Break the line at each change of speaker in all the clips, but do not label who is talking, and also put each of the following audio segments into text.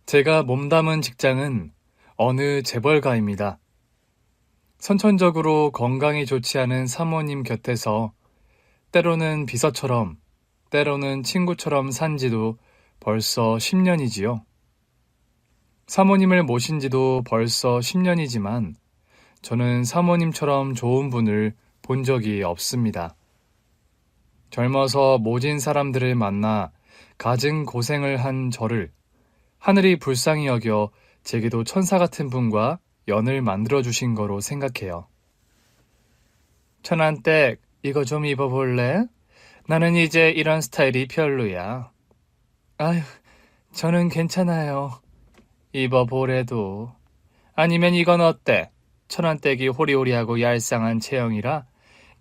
제가 몸담은 직장은 어느 재벌가입니다. 선천적으로 건강이 좋지 않은 사모님 곁에서 때로는 비서처럼, 때로는 친구처럼 산 지도 벌써 10년이지요. 사모님을 모신 지도 벌써 10년이지만 저는 사모님처럼 좋은 분을 본 적이 없습니다. 젊어서 모진 사람들을 만나 갖은 고생을 한 저를 하늘이 불쌍히 여겨 제게도 천사 같은 분과 연을 만들어주신 거로 생각해요. 천안댁, 이거 좀 입어볼래? 나는 이제 이런 스타일이 별로야. 아휴, 저는 괜찮아요. 입어보래도. 아니면 이건 어때? 천안댁이 호리호리하고 얄쌍한 체형이라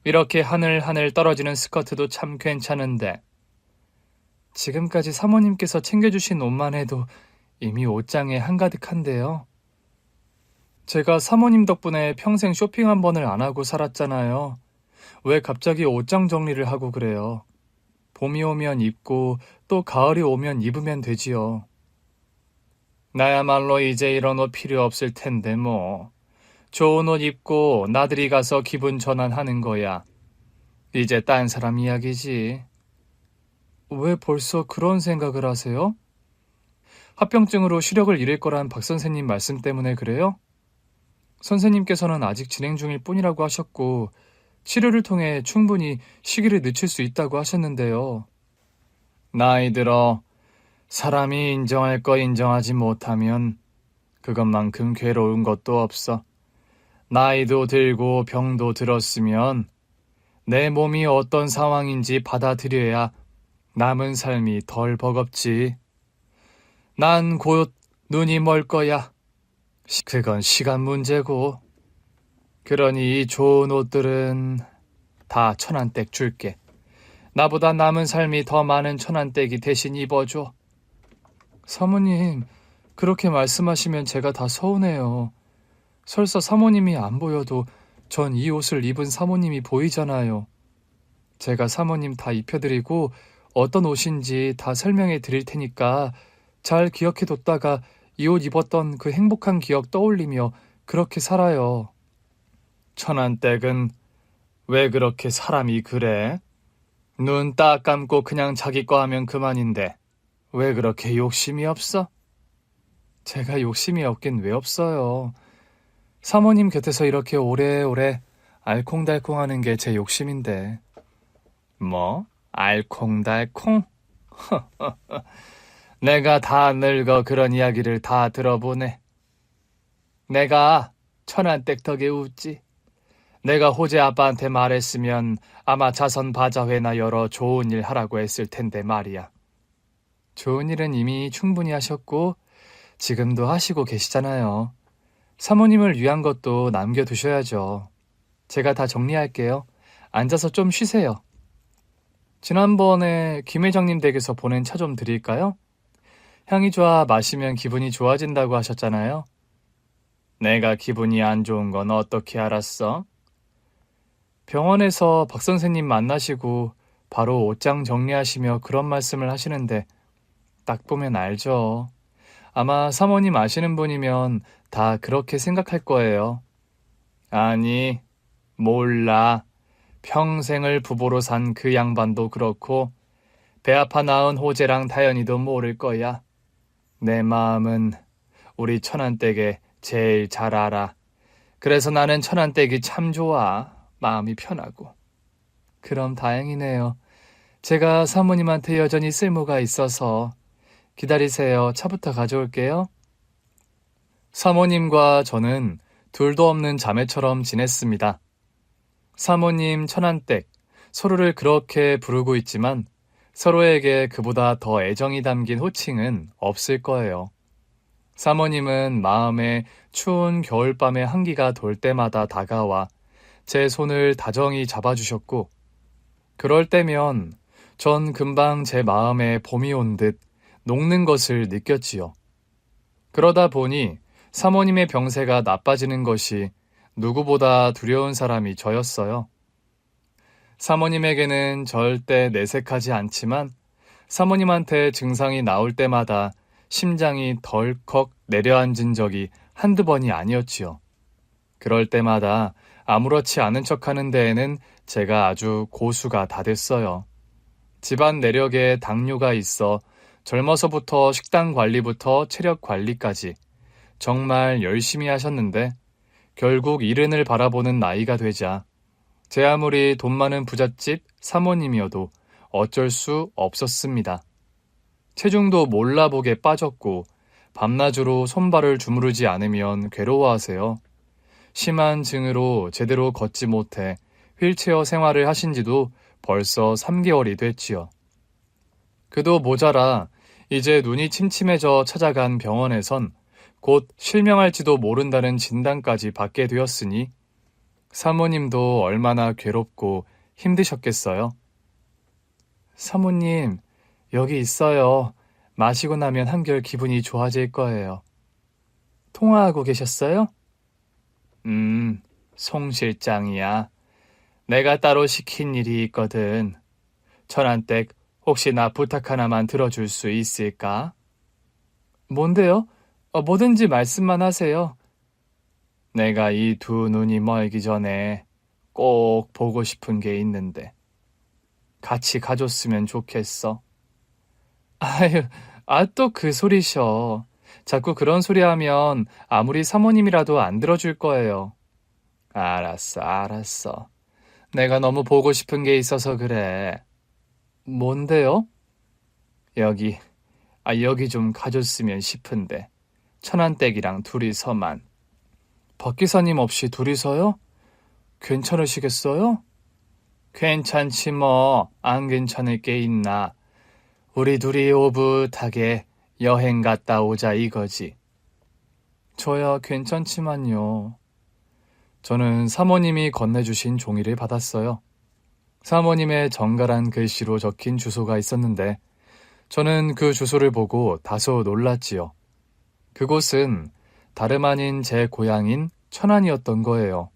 이렇게 하늘하늘 떨어지는 스커트도 참 괜찮은데. 지금까지 사모님께서 챙겨주신 옷만 해도 이미 옷장에 한가득한데요. 제가 사모님 덕분에 평생 쇼핑 한 번을 안 하고 살았잖아요. 왜 갑자기 옷장 정리를 하고 그래요? 봄이 오면 입고 또 가을이 오면 입으면 되지요. 나야말로 이제 이런 옷 필요 없을 텐데 뭐. 좋은 옷 입고 나들이 가서 기분 전환하는 거야. 이제 딴 사람 이야기지. 왜 벌써 그런 생각을 하세요? 합병증으로 시력을 잃을 거란 박 선생님 말씀 때문에 그래요? 선생님께서는 아직 진행 중일 뿐이라고 하셨고 치료를 통해 충분히 시기를 늦출 수 있다고 하셨는데요. 나이 들어 사람이 인정할 거 인정하지 못하면 그것만큼 괴로운 것도 없어. 나이도 들고 병도 들었으면 내 몸이 어떤 상황인지 받아들여야 남은 삶이 덜 버겁지. 난 곧 눈이 멀 거야. 그건 시간 문제고. 그러니 이 좋은 옷들은 다 천안댁 줄게. 나보다 남은 삶이 더 많은 천안댁이 대신 입어줘. 사모님, 그렇게 말씀하시면 제가 다 서운해요. 설사 사모님이 안 보여도 전 이 옷을 입은 사모님이 보이잖아요. 제가 사모님 다 입혀드리고 어떤 옷인지 다 설명해 드릴 테니까 잘 기억해 뒀다가 이 옷 입었던 그 행복한 기억 떠올리며 그렇게 살아요. 천안댁은 왜 그렇게 사람이 그래? 눈 딱 감고 그냥 자기 거 하면 그만인데 왜 그렇게 욕심이 없어? 제가 욕심이 없긴 왜 없어요. 사모님 곁에서 이렇게 오래오래 알콩달콩하는 게 제 욕심인데. 뭐? 알콩달콩? 내가 다 늙어 그런 이야기를 다 들어보네. 내가 천안댁 덕에 웃지. 내가 호재 아빠한테 말했으면 아마 자선 바자회나 열어 좋은 일 하라고 했을 텐데 말이야. 좋은 일은 이미 충분히 하셨고 지금도 하시고 계시잖아요. 사모님을 위한 것도 남겨두셔야죠. 제가 다 정리할게요. 앉아서 좀 쉬세요. 지난번에 김 회장님 댁에서 보낸 차 좀 드릴까요? 향이 좋아 마시면 기분이 좋아진다고 하셨잖아요. 내가 기분이 안 좋은 건 어떻게 알았어? 병원에서 박 선생님 만나시고 바로 옷장 정리하시며 그런 말씀을 하시는데 딱 보면 알죠. 아마 사모님 아시는 분이면 다 그렇게 생각할 거예요. 아니, 몰라. 평생을 부부로 산 그 양반도 그렇고 배 아파 낳은 호재랑 다현이도 모를 거야. 내 마음은 우리 천안댁에 제일 잘 알아. 그래서 나는 천안댁이 참 좋아. 마음이 편하고. 그럼 다행이네요. 제가 사모님한테 여전히 쓸모가 있어서. 기다리세요. 차부터 가져올게요. 사모님과 저는 둘도 없는 자매처럼 지냈습니다. 사모님 천안댁, 서로를 그렇게 부르고 있지만 서로에게 그보다 더 애정이 담긴 호칭은 없을 거예요. 사모님은 마음에 추운 겨울밤의 한기가 돌 때마다 다가와 제 손을 다정히 잡아주셨고 그럴 때면 전 금방 제 마음에 봄이 온 듯 녹는 것을 느꼈지요. 그러다 보니 사모님의 병세가 나빠지는 것이 누구보다 두려운 사람이 저였어요. 사모님에게는 절대 내색하지 않지만 사모님한테 증상이 나올 때마다 심장이 덜컥 내려앉은 적이 한두 번이 아니었지요. 그럴 때마다 아무렇지 않은 척하는 데에는 제가 아주 고수가 다 됐어요. 집안 내력에 당뇨가 있어 젊어서부터 식단 관리부터 체력 관리까지 정말 열심히 하셨는데 결국 이른을 바라보는 나이가 되자 제 아무리 돈 많은 부잣집 사모님이어도 어쩔 수 없었습니다. 체중도 몰라보게 빠졌고 밤낮으로 손발을 주무르지 않으면 괴로워하세요. 심한 증으로 제대로 걷지 못해 휠체어 생활을 하신 지도 벌써 3개월이 됐지요. 그도 모자라 이제 눈이 침침해져 찾아간 병원에선 곧 실명할지도 모른다는 진단까지 받게 되었으니 사모님도 얼마나 괴롭고 힘드셨겠어요. 사모님, 여기 있어요. 마시고 나면 한결 기분이 좋아질 거예요. 통화하고 계셨어요? 송 실장이야. 내가 따로 시킨 일이 있거든. 천안댁 혹시 나 부탁 하나만 들어줄 수 있을까? 뭔데요? 뭐든지 말씀만 하세요. 내가 이 두 눈이 멀기 전에 꼭 보고 싶은 게 있는데 같이 가줬으면 좋겠어. 아유, 또 그 소리셔. 자꾸 그런 소리 하면 아무리 사모님이라도 안 들어줄 거예요. 알았어. 내가 너무 보고 싶은 게 있어서 그래. 뭔데요? 여기 좀 가줬으면 싶은데. 천안댁이랑 둘이서만. 박 기사님 없이 둘이서요? 괜찮으시겠어요? 괜찮지 뭐. 안 괜찮을 게 있나. 우리 둘이 오붓하게 여행 갔다 오자 이거지. 저야 괜찮지만요. 저는 사모님이 건네주신 종이를 받았어요. 사모님의 정갈한 글씨로 적힌 주소가 있었는데 저는 그 주소를 보고 다소 놀랐지요. 그곳은 다름 아닌 제 고향인 천안이었던 거예요.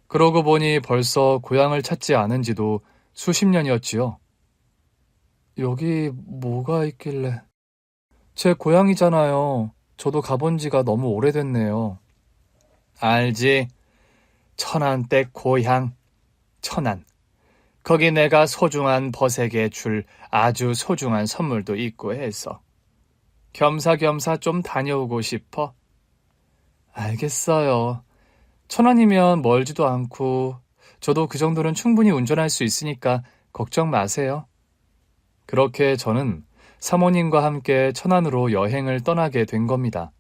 그러고 보니 벌써 고향을 찾지 않은 지도 수십 년이었지요. 여기 뭐가 있길래... 제 고향이잖아요. 저도 가본 지가 너무 오래됐네요. 알지? 천안댁 고향, 천안. 거기 내가 소중한 버색에 줄 아주 소중한 선물도 있고 해서 겸사겸사 좀 다녀오고 싶어. 알겠어요. 천안이면 멀지도 않고 저도 그 정도는 충분히 운전할 수 있으니까 걱정 마세요. 그렇게 저는 사모님과 함께 천안으로 여행을 떠나게 된 겁니다.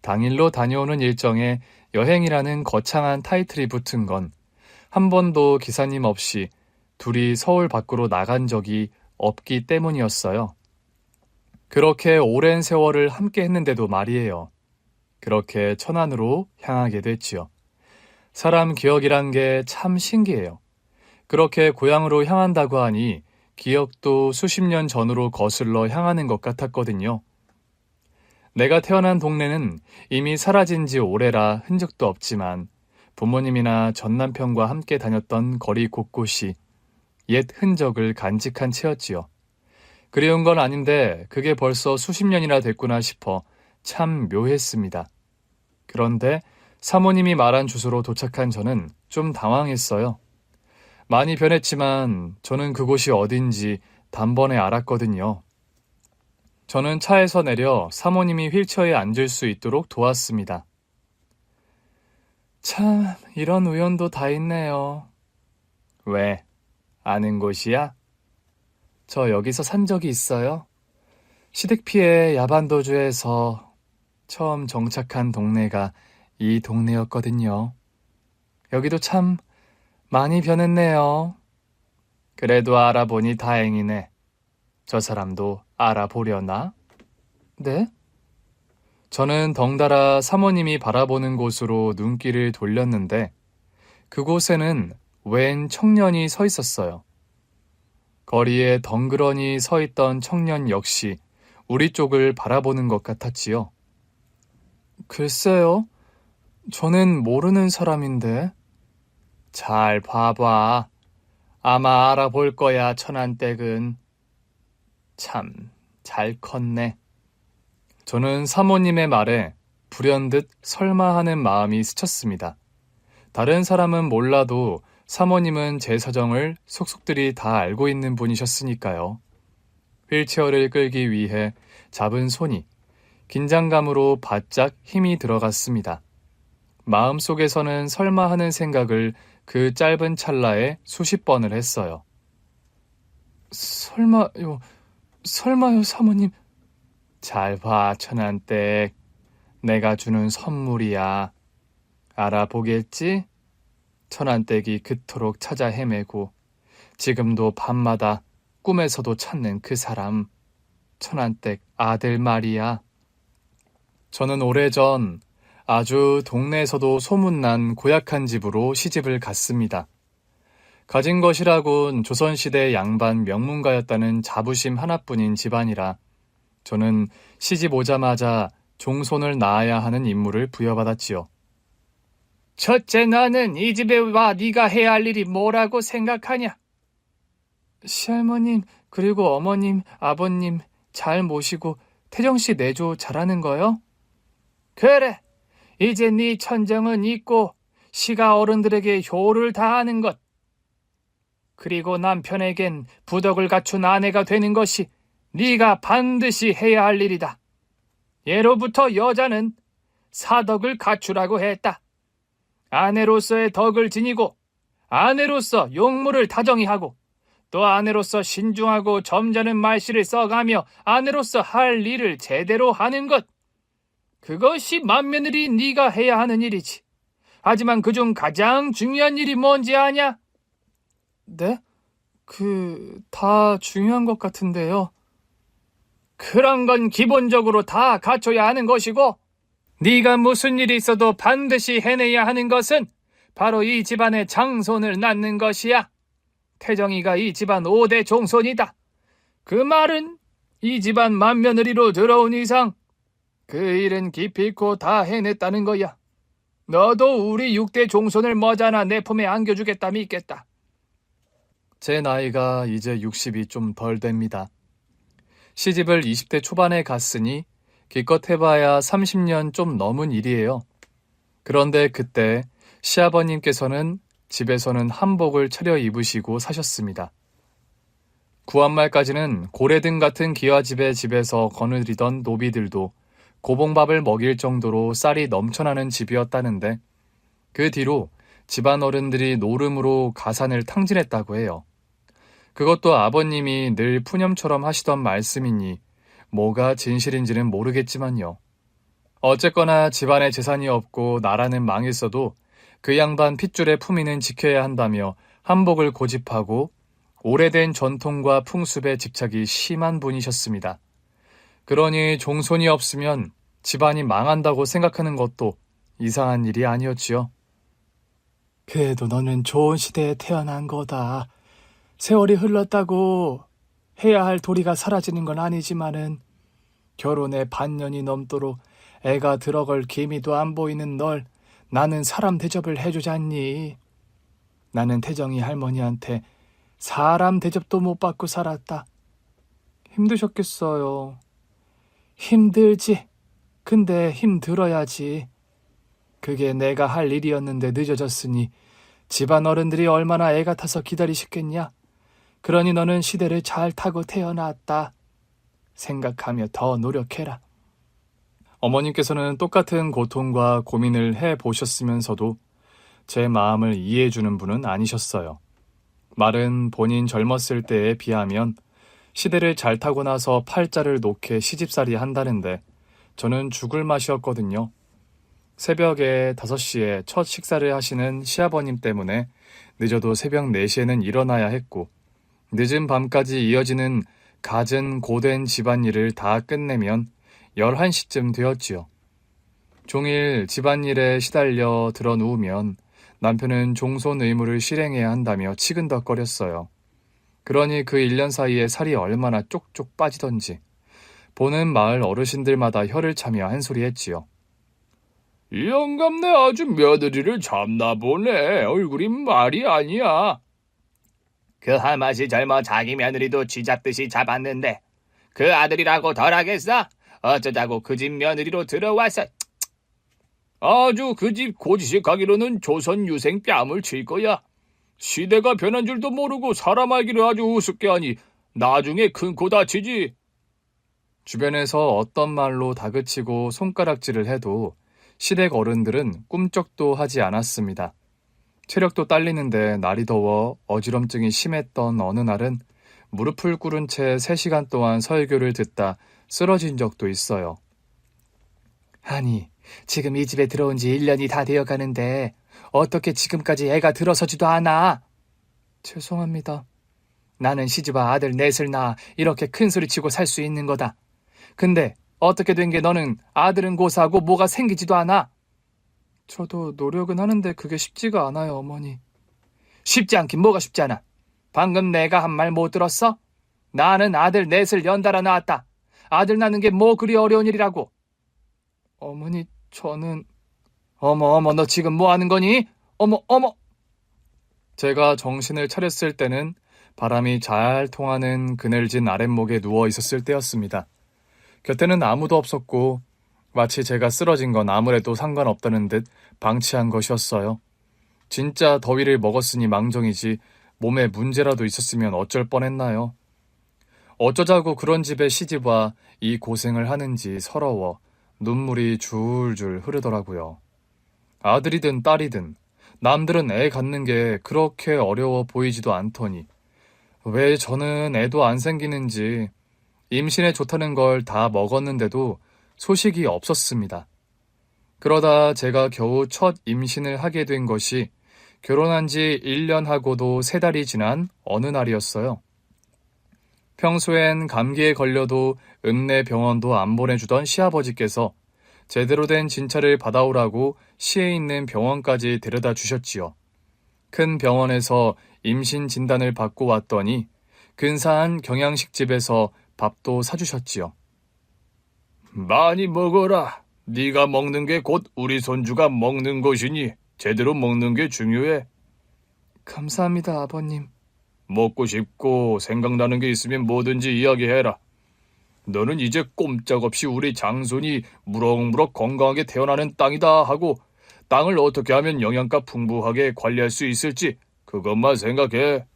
당일로 다녀오는 일정에 여행이라는 거창한 타이틀이 붙은 건 한 번도 기사님 없이 둘이 서울 밖으로 나간 적이 없기 때문이었어요. 그렇게 오랜 세월을 함께 했는데도 말이에요. 그렇게 천안으로 향하게 됐지요. 사람 기억이란 게 참 신기해요. 그렇게 고향으로 향한다고 하니 기억도 수십 년 전으로 거슬러 향하는 것 같았거든요. 내가 태어난 동네는 이미 사라진 지 오래라 흔적도 없지만 부모님이나 전 남편과 함께 다녔던 거리 곳곳이 옛 흔적을 간직한 채였지요. 그리운 건 아닌데 그게 벌써 수십 년이나 됐구나 싶어 참 묘했습니다. 그런데 사모님이 말한 주소로 도착한 저는 좀 당황했어요. 많이 변했지만 저는 그곳이 어딘지 단번에 알았거든요. 저는 차에서 내려 사모님이 휠체어에 앉을 수 있도록 도왔습니다. 참, 이런 우연도 다 있네요. 왜? 아는 곳이야? 저 여기서 산 적이 있어요. 시댁 피해 야반도주에서 처음 정착한 동네가 이 동네였거든요. 여기도 참 많이 변했네요. 그래도 알아보니 다행이네. 저 사람도 알아보려나? 네? 저는 덩달아 사모님이 바라보는 곳으로 눈길을 돌렸는데 그곳에는 웬 청년이 서 있었어요. 거리에 덩그러니 서 있던 청년 역시 우리 쪽을 바라보는 것 같았지요. 글쎄요, 저는 모르는 사람인데. 잘 봐봐. 아마 알아볼 거야, 천안댁은. 참, 잘 컸네. 저는 사모님의 말에 불현듯 설마 하는 마음이 스쳤습니다. 다른 사람은 몰라도 사모님은 제 사정을 속속들이 다 알고 있는 분이셨으니까요. 휠체어를 끌기 위해 잡은 손이 긴장감으로 바짝 힘이 들어갔습니다. 마음속에서는 설마 하는 생각을 그 짧은 찰나에 수십 번을 했어요. 설마요, 사모님. 잘 봐, 천안댁. 내가 주는 선물이야. 알아보겠지? 천안댁이 그토록 찾아 헤매고 지금도 밤마다 꿈에서도 찾는 그 사람. 천안댁 아들 말이야. 저는 오래전 아주 동네에서도 소문난 고약한 집으로 시집을 갔습니다. 가진 것이라곤 조선시대 양반 명문가였다는 자부심 하나뿐인 집안이라 저는 시집 오자마자 종손을 낳아야 하는 임무를 부여받았지요. 첫째, 너는 이 집에 와 네가 해야 할 일이 뭐라고 생각하냐? 시할머님, 그리고 어머님, 아버님 잘 모시고 태정씨 내조 잘하는 거요? 그래, 이제 네 천정은 있고 시가 어른들에게 효를 다하는 것. 그리고 남편에겐 부덕을 갖춘 아내가 되는 것이 네가 반드시 해야 할 일이다. 예로부터 여자는 사덕을 갖추라고 했다. 아내로서의 덕을 지니고 아내로서 용모를 다정히 하고 또 아내로서 신중하고 점잖은 말씨를 써가며 아내로서 할 일을 제대로 하는 것. 그것이 맏며느리 네가 해야 하는 일이지. 하지만 그중 가장 중요한 일이 뭔지 아냐? 네? 다 중요한 것 같은데요. 그런 건 기본적으로 다 갖춰야 하는 것이고 네가 무슨 일이 있어도 반드시 해내야 하는 것은 바로 이 집안의 장손을 낳는 것이야. 태정이가 이 집안 5대 종손이다. 그 말은 이 집안 맏며느리로 들어온 이상 그 일은 기필코 다 해냈다는 거야. 너도 우리 6대 종손을 머지않아 내 품에 안겨주겠다 믿겠다. 제 나이가 이제 60이 좀 덜 됩니다. 시집을 20대 초반에 갔으니 기껏 해봐야 30년 좀 넘은 일이에요. 그런데 그때 시아버님께서는 집에서는 한복을 차려 입으시고 사셨습니다. 구한말까지는 고래등 같은 기와집의 집에서 거느리던 노비들도 고봉밥을 먹일 정도로 쌀이 넘쳐나는 집이었다는데 그 뒤로 집안 어른들이 노름으로 가산을 탕진했다고 해요. 그것도 아버님이 늘 푸념처럼 하시던 말씀이니 뭐가 진실인지는 모르겠지만요. 어쨌거나 집안에 재산이 없고 나라는 망했어도 그 양반 핏줄의 품위는 지켜야 한다며 한복을 고집하고 오래된 전통과 풍습에 집착이 심한 분이셨습니다. 그러니 종손이 없으면 집안이 망한다고 생각하는 것도 이상한 일이 아니었지요. 그래도 너는 좋은 시대에 태어난 거다. 세월이 흘렀다고 해야 할 도리가 사라지는 건 아니지만은 결혼에 반년이 넘도록 애가 들어갈 기미도 안 보이는 널 나는 사람 대접을 해주잖니. 나는 태정이 할머니한테 사람 대접도 못 받고 살았다. 힘드셨겠어요. 힘들지. 근데 힘들어야지. 그게 내가 할 일이었는데 늦어졌으니 집안 어른들이 얼마나 애 같아서 기다리셨겠냐. 그러니 너는 시대를 잘 타고 태어났다. 생각하며 더 노력해라. 어머님께서는 똑같은 고통과 고민을 해보셨으면서도 제 마음을 이해해주는 분은 아니셨어요. 말은 본인 젊었을 때에 비하면 시대를 잘 타고 나서 팔자를 놓게 시집살이 한다는데 저는 죽을 맛이었거든요. 새벽에 5시에 첫 식사를 하시는 시아버님 때문에 늦어도 새벽 4시에는 일어나야 했고 늦은 밤까지 이어지는 갖은 고된 집안일을 다 끝내면 11시쯤 되었지요. 종일 집안일에 시달려 들어 누우면 남편은 종손 의무를 실행해야 한다며 치근덕거렸어요. 그러니 그 1년 사이에 살이 얼마나 쪽쪽 빠지던지 보는 마을 어르신들마다 혀를 차며 한 소리 했지요. 이 영감네 아주 며느리를 잡나 보네. 얼굴이 말이 아니야. 그 할맛이 젊어 자기 며느리도 쥐잡듯이 잡았는데 그 아들이라고 덜하겠어?
어쩌자고 그 집 며느리로 들어와서. 아주 그 집 고지식 가기로는 조선 유생 뺨을 칠 거야. 시대가 변한 줄도 모르고 사람 알기를 아주 우습게 하니 나중에 큰 코 다치지.
주변에서 어떤 말로 다그치고 손가락질을 해도 시댁 어른들은 꿈쩍도 하지 않았습니다. 체력도 딸리는데 날이 더워 어지럼증이 심했던 어느 날은 무릎을 꿇은 채 3시간 동안 설교를 듣다 쓰러진 적도 있어요. 아니, 지금 이 집에 들어온 지 1년이 다 되어 가는데 어떻게 지금까지 애가 들어서지도 않아? 죄송합니다. 나는 시집와 아들 넷을 낳아 이렇게 큰 소리치고 살 수 있는 거다. 근데 어떻게 된 게 너는 아들은 고사하고 뭐가 생기지도 않아? 저도 노력은 하는데 그게 쉽지가 않아요, 어머니. 쉽지 않긴 뭐가 쉽지 않아. 방금 내가 한 말 못 들었어? 나는 아들 넷을 연달아 낳았다. 아들 낳는 게 뭐 그리 어려운 일이라고. 어머니, 저는... 어머, 너 지금 뭐 하는 거니? 어머. 제가 정신을 차렸을 때는 바람이 잘 통하는 그늘진 아랫목에 누워 있었을 때였습니다. 곁에는 아무도 없었고 마치 제가 쓰러진 건 아무래도 상관없다는 듯 방치한 것이었어요. 진짜 더위를 먹었으니 망정이지 몸에 문제라도 있었으면 어쩔 뻔했나요? 어쩌자고 그런 집에 시집와 이 고생을 하는지 서러워 눈물이 줄줄 흐르더라고요. 아들이든 딸이든 남들은 애 갖는 게 그렇게 어려워 보이지도 않더니 왜 저는 애도 안 생기는지 임신에 좋다는 걸 다 먹었는데도 소식이 없었습니다. 그러다 제가 겨우 첫 임신을 하게 된 것이 결혼한 지 1년 하고도 3달이 지난 어느 날이었어요. 평소엔 감기에 걸려도 읍내 병원도 안 보내주던 시아버지께서 제대로 된 진찰을 받아오라고 시에 있는 병원까지 데려다 주셨지요. 큰 병원에서 임신 진단을 받고 왔더니 근사한 경양식집에서 밥도 사주셨지요.
많이 먹어라. 네가 먹는 게 곧 우리 손주가 먹는 것이니 제대로 먹는 게 중요해.
감사합니다, 아버님.
먹고 싶고 생각나는 게 있으면 뭐든지 이야기해라. 너는 이제 꼼짝없이 우리 장손이 무럭무럭 건강하게 태어나는 땅이다 하고 땅을 어떻게 하면 영양가 풍부하게 관리할 수 있을지 그것만 생각해.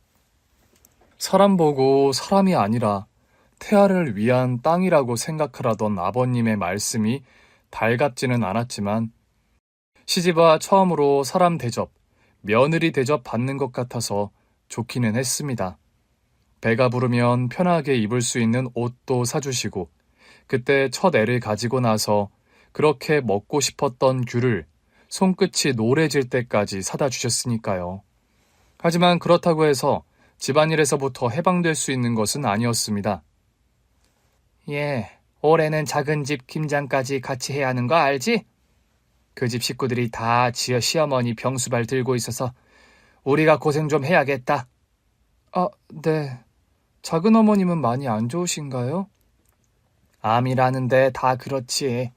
사람 보고 사람이 아니라 태아를 위한 땅이라고 생각하라던 아버님의 말씀이 달갑지는 않았지만 시집와 처음으로 사람 대접, 며느리 대접 받는 것 같아서 좋기는 했습니다. 배가 부르면 편하게 입을 수 있는 옷도 사주시고 그때 첫 애를 가지고 나서 그렇게 먹고 싶었던 귤을 손끝이 노래질 때까지 사다 주셨으니까요. 하지만 그렇다고 해서 집안일에서부터 해방될 수 있는 것은 아니었습니다. 예, 올해는 작은 집 김장까지 같이 해야 하는 거 알지? 그 집 식구들이 다 지어 시어머니 병수발 들고 있어서 우리가 고생 좀 해야겠다. 아, 네. 작은 어머님은 많이 안 좋으신가요? 암이라는데 다 그렇지.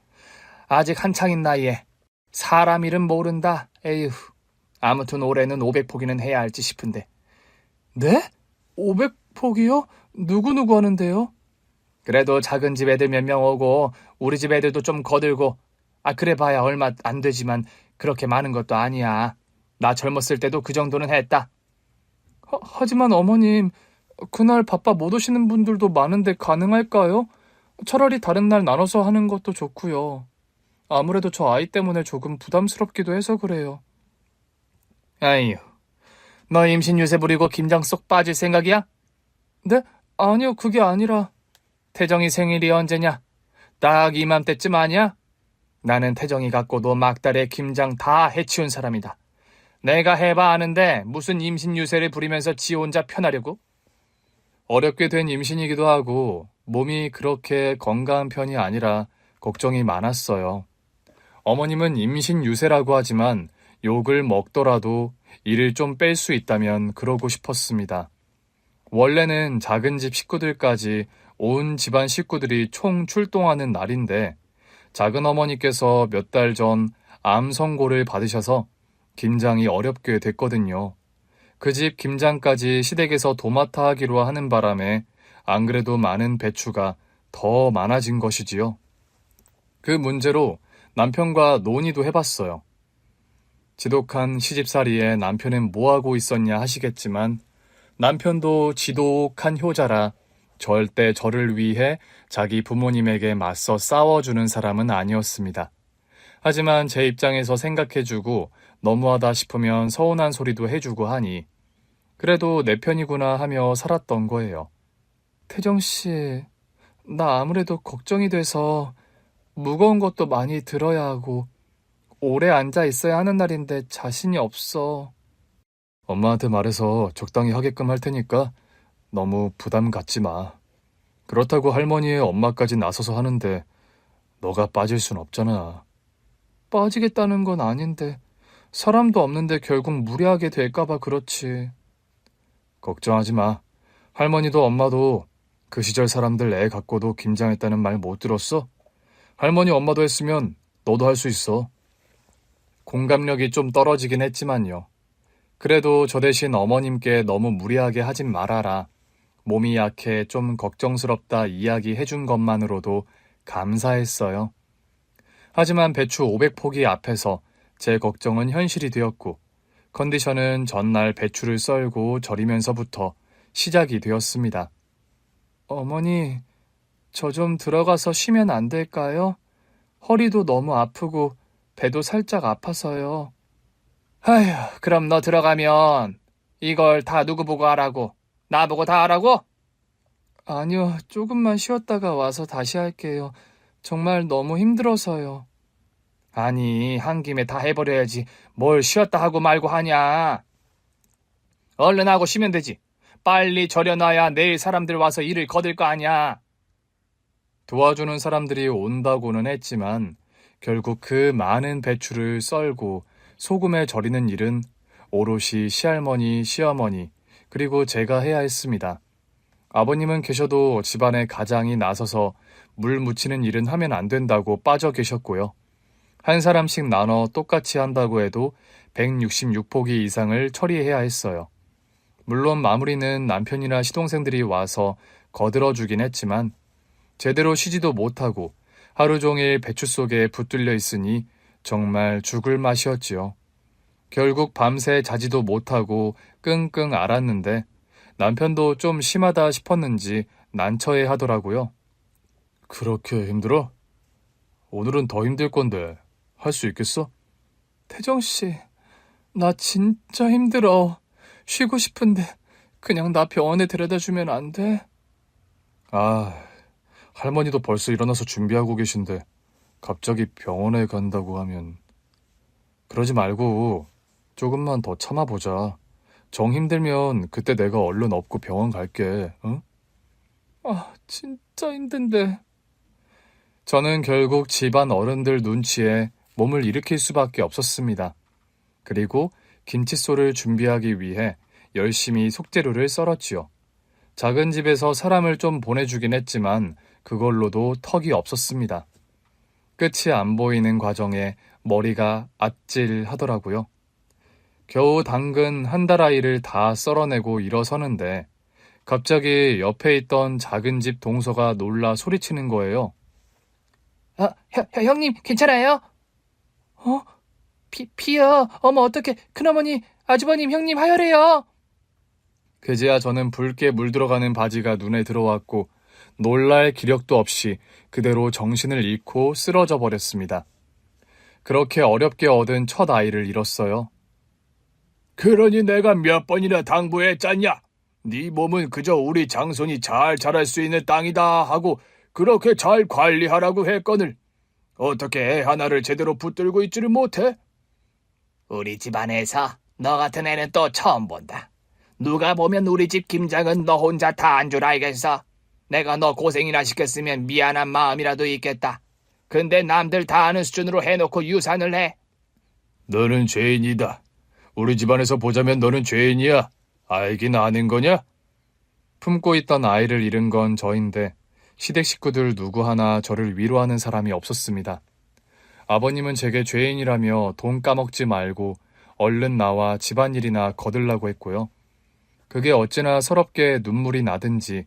아직 한창인 나이에 사람 일은 모른다. 에휴. 아무튼 올해는 500포기는 해야 할지 싶은데. 네? 500포기요? 누구 하는데요? 그래도 작은 집 애들 몇 명 오고 우리 집 애들도 좀 거들고 그래 봐야 얼마 안 되지만 그렇게 많은 것도 아니야. 나 젊었을 때도 그 정도는 했다. 하지만 어머님, 그날 바빠 못 오시는 분들도 많은데 가능할까요? 차라리 다른 날 나눠서 하는 것도 좋고요. 아무래도 저 아이 때문에 조금 부담스럽기도 해서 그래요. 아유, 너 임신 유세 부리고 김장 쏙 빠질 생각이야? 네? 아니요, 그게 아니라... 태정이 생일이 언제냐? 딱 이맘때쯤 아니야? 나는 태정이 갖고도 막달에 김장 다 해치운 사람이다. 내가 해봐 아는데 무슨 임신 유세를 부리면서 지 혼자 편하려고? 어렵게 된 임신이기도 하고 몸이 그렇게 건강한 편이 아니라 걱정이 많았어요. 어머님은 임신 유세라고 하지만 욕을 먹더라도 일을 좀 뺄 수 있다면 그러고 싶었습니다. 원래는 작은 집 식구들까지 온 집안 식구들이 총 출동하는 날인데 작은 어머니께서 몇 달 전 암 선고를 받으셔서 김장이 어렵게 됐거든요. 그 집 김장까지 시댁에서 도맡아 하기로 하는 바람에 안 그래도 많은 배추가 더 많아진 것이지요. 그 문제로 남편과 논의도 해봤어요. 지독한 시집살이에 남편은 뭐하고 있었냐 하시겠지만 남편도 지독한 효자라 절대 저를 위해 자기 부모님에게 맞서 싸워주는 사람은 아니었습니다. 하지만 제 입장에서 생각해주고 너무하다 싶으면 서운한 소리도 해주고 하니 그래도 내 편이구나 하며 살았던 거예요. 태정씨, 나 아무래도 걱정이 돼서 무거운 것도 많이 들어야 하고 오래 앉아 있어야 하는 날인데 자신이 없어. 엄마한테 말해서 적당히 하게끔 할 테니까 너무 부담 갖지 마. 그렇다고 할머니의 엄마까지 나서서 하는데 너가 빠질 순 없잖아. 빠지겠다는 건 아닌데 사람도 없는데 결국 무리하게 될까봐 그렇지. 걱정하지 마. 할머니도 엄마도 그 시절 사람들 애 갖고도 김장했다는 말 못 들었어? 할머니 엄마도 했으면 너도 할 수 있어. 공감력이 좀 떨어지긴 했지만요. 그래도 저 대신 어머님께 너무 무리하게 하진 말아라. 몸이 약해 좀 걱정스럽다 이야기해준 것만으로도 감사했어요. 하지만 배추 500포기 앞에서 제 걱정은 현실이 되었고 컨디션은 전날 배추를 썰고 절이면서부터 시작이 되었습니다. 어머니, 저 좀 들어가서 쉬면 안 될까요? 허리도 너무 아프고 배도 살짝 아파서요. 아휴, 그럼 너 들어가면 이걸 다 누구 보고 하라고? 나보고 다 하라고? 아니요, 조금만 쉬었다가 와서 다시 할게요. 정말 너무 힘들어서요. 아니, 한 김에 다 해버려야지. 뭘 쉬었다 하고 말고 하냐. 얼른 하고 쉬면 되지. 빨리 절여놔야 내일 사람들 와서 일을 거들 거 아니야. 도와주는 사람들이 온다고는 했지만 결국 그 많은 배추를 썰고 소금에 절이는 일은 오롯이 시할머니, 시어머니, 그리고 제가 해야 했습니다. 아버님은 계셔도 집안의 가장이 나서서 물 묻히는 일은 하면 안 된다고 빠져 계셨고요. 한 사람씩 나눠 똑같이 한다고 해도 166포기 이상을 처리해야 했어요. 물론 마무리는 남편이나 시동생들이 와서 거들어주긴 했지만 제대로 쉬지도 못하고 하루 종일 배추 속에 붙들려 있으니 정말 죽을 맛이었지요. 결국 밤새 자지도 못하고 끙끙 앓았는데 남편도 좀 심하다 싶었는지 난처해 하더라고요. 그렇게 힘들어? 오늘은 더 힘들 건데 할 수 있겠어? 태정씨, 나 진짜 힘들어. 쉬고 싶은데 그냥 나 병원에 데려다 주면 안 돼? 아, 할머니도 벌써 일어나서 준비하고 계신데 갑자기 병원에 간다고 하면 그러지 말고 조금만 더 참아보자. 정 힘들면 그때 내가 얼른 업고 병원 갈게. 응? 아, 진짜 힘든데. 저는 결국 집안 어른들 눈치에 몸을 일으킬 수밖에 없었습니다. 그리고 김칫솔을 준비하기 위해 열심히 속재료를 썰었지요. 작은 집에서 사람을 좀 보내주긴 했지만 그걸로도 턱이 없었습니다. 끝이 안 보이는 과정에 머리가 아찔하더라고요. 겨우 당근 한 달 아이를 다 썰어내고 일어서는데 갑자기 옆에 있던 작은 집 동서가 놀라 소리치는 거예요. 형님 괜찮아요? 피요. 어머 어떡해. 큰어머니, 아주버님, 형님 하혈해요. 그제야 저는 붉게 물들어가는 바지가 눈에 들어왔고 놀랄 기력도 없이 그대로 정신을 잃고 쓰러져 버렸습니다. 그렇게 어렵게 얻은 첫 아이를 잃었어요.
그러니 내가 몇 번이나 당부했잖냐? 네 몸은 그저 우리 장손이 잘 자랄 수 있는 땅이다 하고 그렇게 잘 관리하라고 했거늘 어떻게 애 하나를 제대로 붙들고 있지를 못해?
우리 집안에서 너 같은 애는 또 처음 본다. 누가 보면 우리 집 김장은 너 혼자 다 한 줄 알겠어. 내가 너 고생이나 시켰으면 미안한 마음이라도 있겠다. 근데 남들 다 아는 수준으로 해놓고 유산을 해.
너는 죄인이다. 우리 집안에서 보자면 너는 죄인이야. 알긴 아는 거냐?
품고 있던 아이를 잃은 건 저인데 시댁 식구들 누구 하나 저를 위로하는 사람이 없었습니다. 아버님은 제게 죄인이라며 돈 까먹지 말고 얼른 나와 집안일이나 거들라고 했고요. 그게 어찌나 서럽게 눈물이 나든지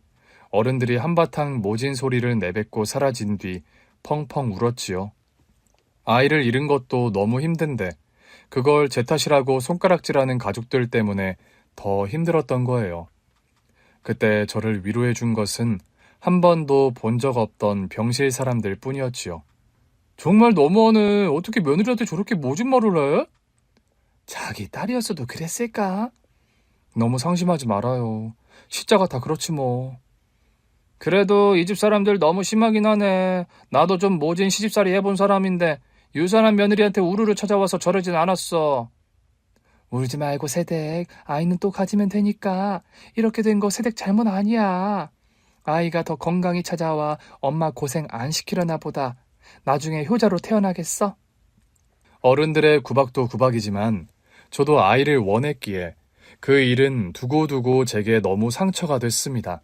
어른들이 한바탕 모진 소리를 내뱉고 사라진 뒤 펑펑 울었지요. 아이를 잃은 것도 너무 힘든데 그걸 제 탓이라고 손가락질하는 가족들 때문에 더 힘들었던 거예요. 그때 저를 위로해 준 것은 한 번도 본 적 없던 병실 사람들 뿐이었지요. 정말 너무하네. 어떻게 며느리한테 저렇게 모진 말을 해? 자기 딸이었어도 그랬을까? 너무 상심하지 말아요. 시자가 다 그렇지 뭐. 그래도 이 집 사람들 너무 심하긴 하네. 나도 좀 모진 시집살이 해본 사람인데 유산한 며느리한테 우르르 찾아와서 저러진 않았어. 울지 말고 세댁, 아이는 또 가지면 되니까. 이렇게 된 거 세댁 잘못 아니야. 아이가 더 건강히 찾아와 엄마 고생 안 시키려나 보다. 나중에 효자로 태어나겠어? 어른들의 구박도 구박이지만 저도 아이를 원했기에 그 일은 두고두고 제게 너무 상처가 됐습니다.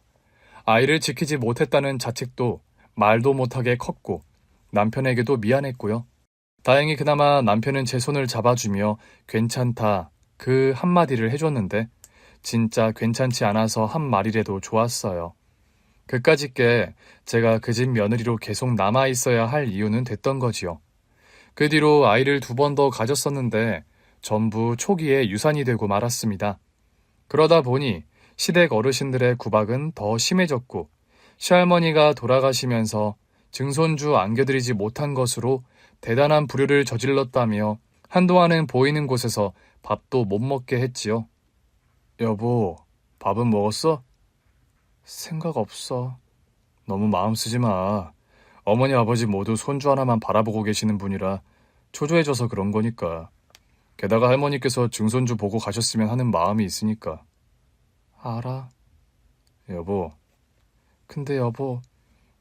아이를 지키지 못했다는 자책도 말도 못하게 컸고 남편에게도 미안했고요. 다행히 그나마 남편은 제 손을 잡아주며 괜찮다 그 한마디를 해줬는데 진짜 괜찮지 않아서 한 말이라도 좋았어요. 그까짓 게 제가 그 집 며느리로 계속 남아있어야 할 이유는 됐던 거지요. 그 뒤로 아이를 2번 더 가졌었는데 전부 초기에 유산이 되고 말았습니다. 그러다 보니 시댁 어르신들의 구박은 더 심해졌고 시할머니가 돌아가시면서 증손주 안겨드리지 못한 것으로 대단한 불효를 저질렀다며 한동안은 보이는 곳에서 밥도 못 먹게 했지요. 여보, 밥은 먹었어? 생각 없어. 너무 마음 쓰지 마. 어머니 아버지 모두 손주 하나만 바라보고 계시는 분이라 초조해져서 그런 거니까. 게다가 할머니께서 증손주 보고 가셨으면 하는 마음이 있으니까. 알아. 여보. 근데 여보,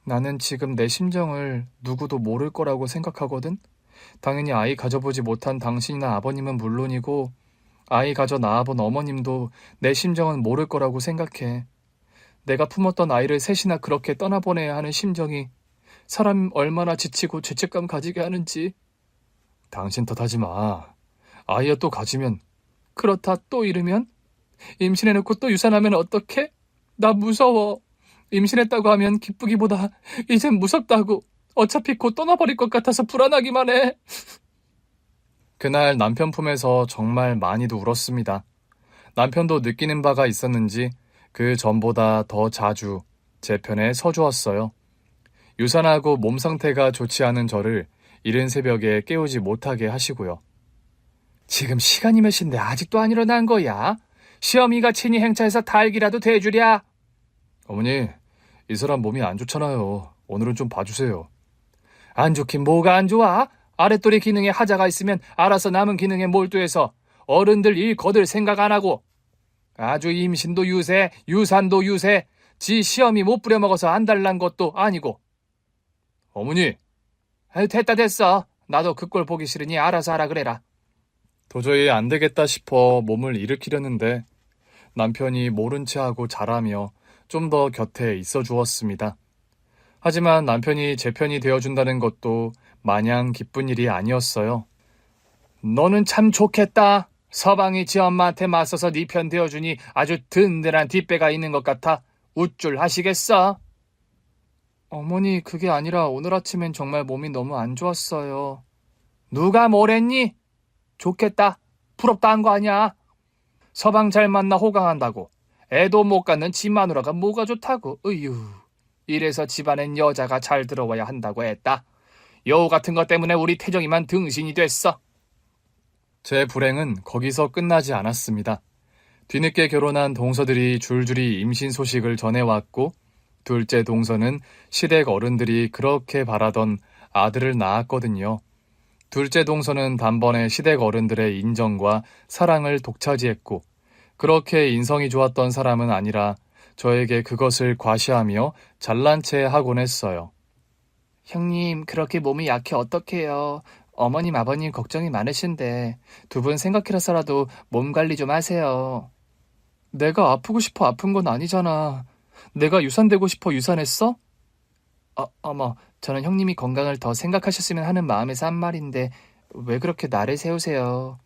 나는 지금 내 심정을 누구도 모를 거라고 생각하거든? 당연히 아이 가져보지 못한 당신이나 아버님은 물론이고 아이 가져 낳아본 어머님도 내 심정은 모를 거라고 생각해. 내가 품었던 아이를 셋이나 그렇게 떠나보내야 하는 심정이 사람 얼마나 지치고 죄책감 가지게 하는지. 당신 탓하지 마. 아이야 또 가지면, 그렇다 또 잃으면? 임신해놓고 또 유산하면 어떡해? 나 무서워. 임신했다고 하면 기쁘기보다 이젠 무섭다고. 어차피 곧 떠나버릴 것 같아서 불안하기만 해. 그날 남편 품에서 정말 많이도 울었습니다. 남편도 느끼는 바가 있었는지 그 전보다 더 자주 제 편에 서주었어요. 유산하고 몸 상태가 좋지 않은 저를 이른 새벽에 깨우지 못하게 하시고요. 지금 시간이 몇 시인데 아직도 안 일어난 거야? 시어미가 친히 행차해서 달기라도 대주랴. 어머니, 이 사람 몸이 안 좋잖아요. 오늘은 좀 봐주세요. 안 좋긴 뭐가 안 좋아? 아랫도리 기능에 하자가 있으면 알아서 남은 기능에 몰두해서 어른들 일 거들 생각 안 하고 아주 임신도 유세, 유산도 유세, 지 시험이 못 부려먹어서 안달난 것도 아니고. 어머니. 아유, 됐어. 나도 그 꼴 보기 싫으니 알아서 하라 그래라. 도저히 안 되겠다 싶어 몸을 일으키려는데 남편이 모른 체하고 자라며 좀 더 곁에 있어 주었습니다. 하지만 남편이 제 편이 되어준다는 것도 마냥 기쁜 일이 아니었어요. 너는 참 좋겠다. 서방이 지 엄마한테 맞서서 네 편 되어주니 아주 든든한 뒷배가 있는 것 같아. 우쭐 하시겠어? 어머니, 그게 아니라 오늘 아침엔 정말 몸이 너무 안 좋았어요. 누가 뭐랬니? 좋겠다. 부럽다 한 거 아니야. 서방 잘 만나 호강한다고. 애도 못 갖는 지 마누라가 뭐가 좋다고. 으유. 이래서 집안엔 여자가 잘 들어와야 한다고 했다. 여우 같은 것 때문에 우리 태정이만 등신이 됐어. 제 불행은 거기서 끝나지 않았습니다. 뒤늦게 결혼한 동서들이 줄줄이 임신 소식을 전해왔고 둘째 동서는 시댁 어른들이 그렇게 바라던 아들을 낳았거든요. 둘째 동서는 단번에 시댁 어른들의 인정과 사랑을 독차지했고 그렇게 인성이 좋았던 사람은 아니라 저에게 그것을 과시하며 잘난 체 하곤 했어요. 형님, 그렇게 몸이 약해 어떡해요. 어머님, 아버님 걱정이 많으신데 두 분 생각해서라도 몸 관리 좀 하세요. 내가 아프고 싶어 아픈 건 아니잖아. 내가 유산되고 싶어 유산했어? 어머, 저는 형님이 건강을 더 생각하셨으면 하는 마음에서 한 말인데 왜 그렇게 나를 세우세요?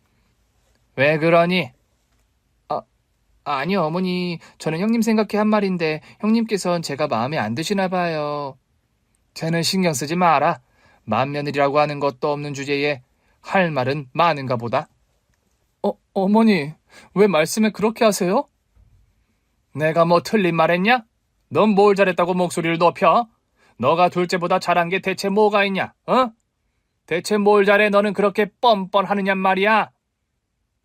왜 그러니? 아니요, 어머니. 저는 형님 생각해 한 말인데 형님께선 제가 마음에 안 드시나 봐요. 쟤는 신경 쓰지 마라. 맏며느리라고 하는 것도 없는 주제에 할 말은 많은가 보다. 어머니, 왜 말씀을 그렇게 하세요? 내가 뭐 틀린 말 했냐? 넌 뭘 잘했다고 목소리를 높여? 너가 둘째보다 잘한 게 대체 뭐가 있냐? 대체 뭘 잘해 너는 그렇게 뻔뻔하느냔 말이야?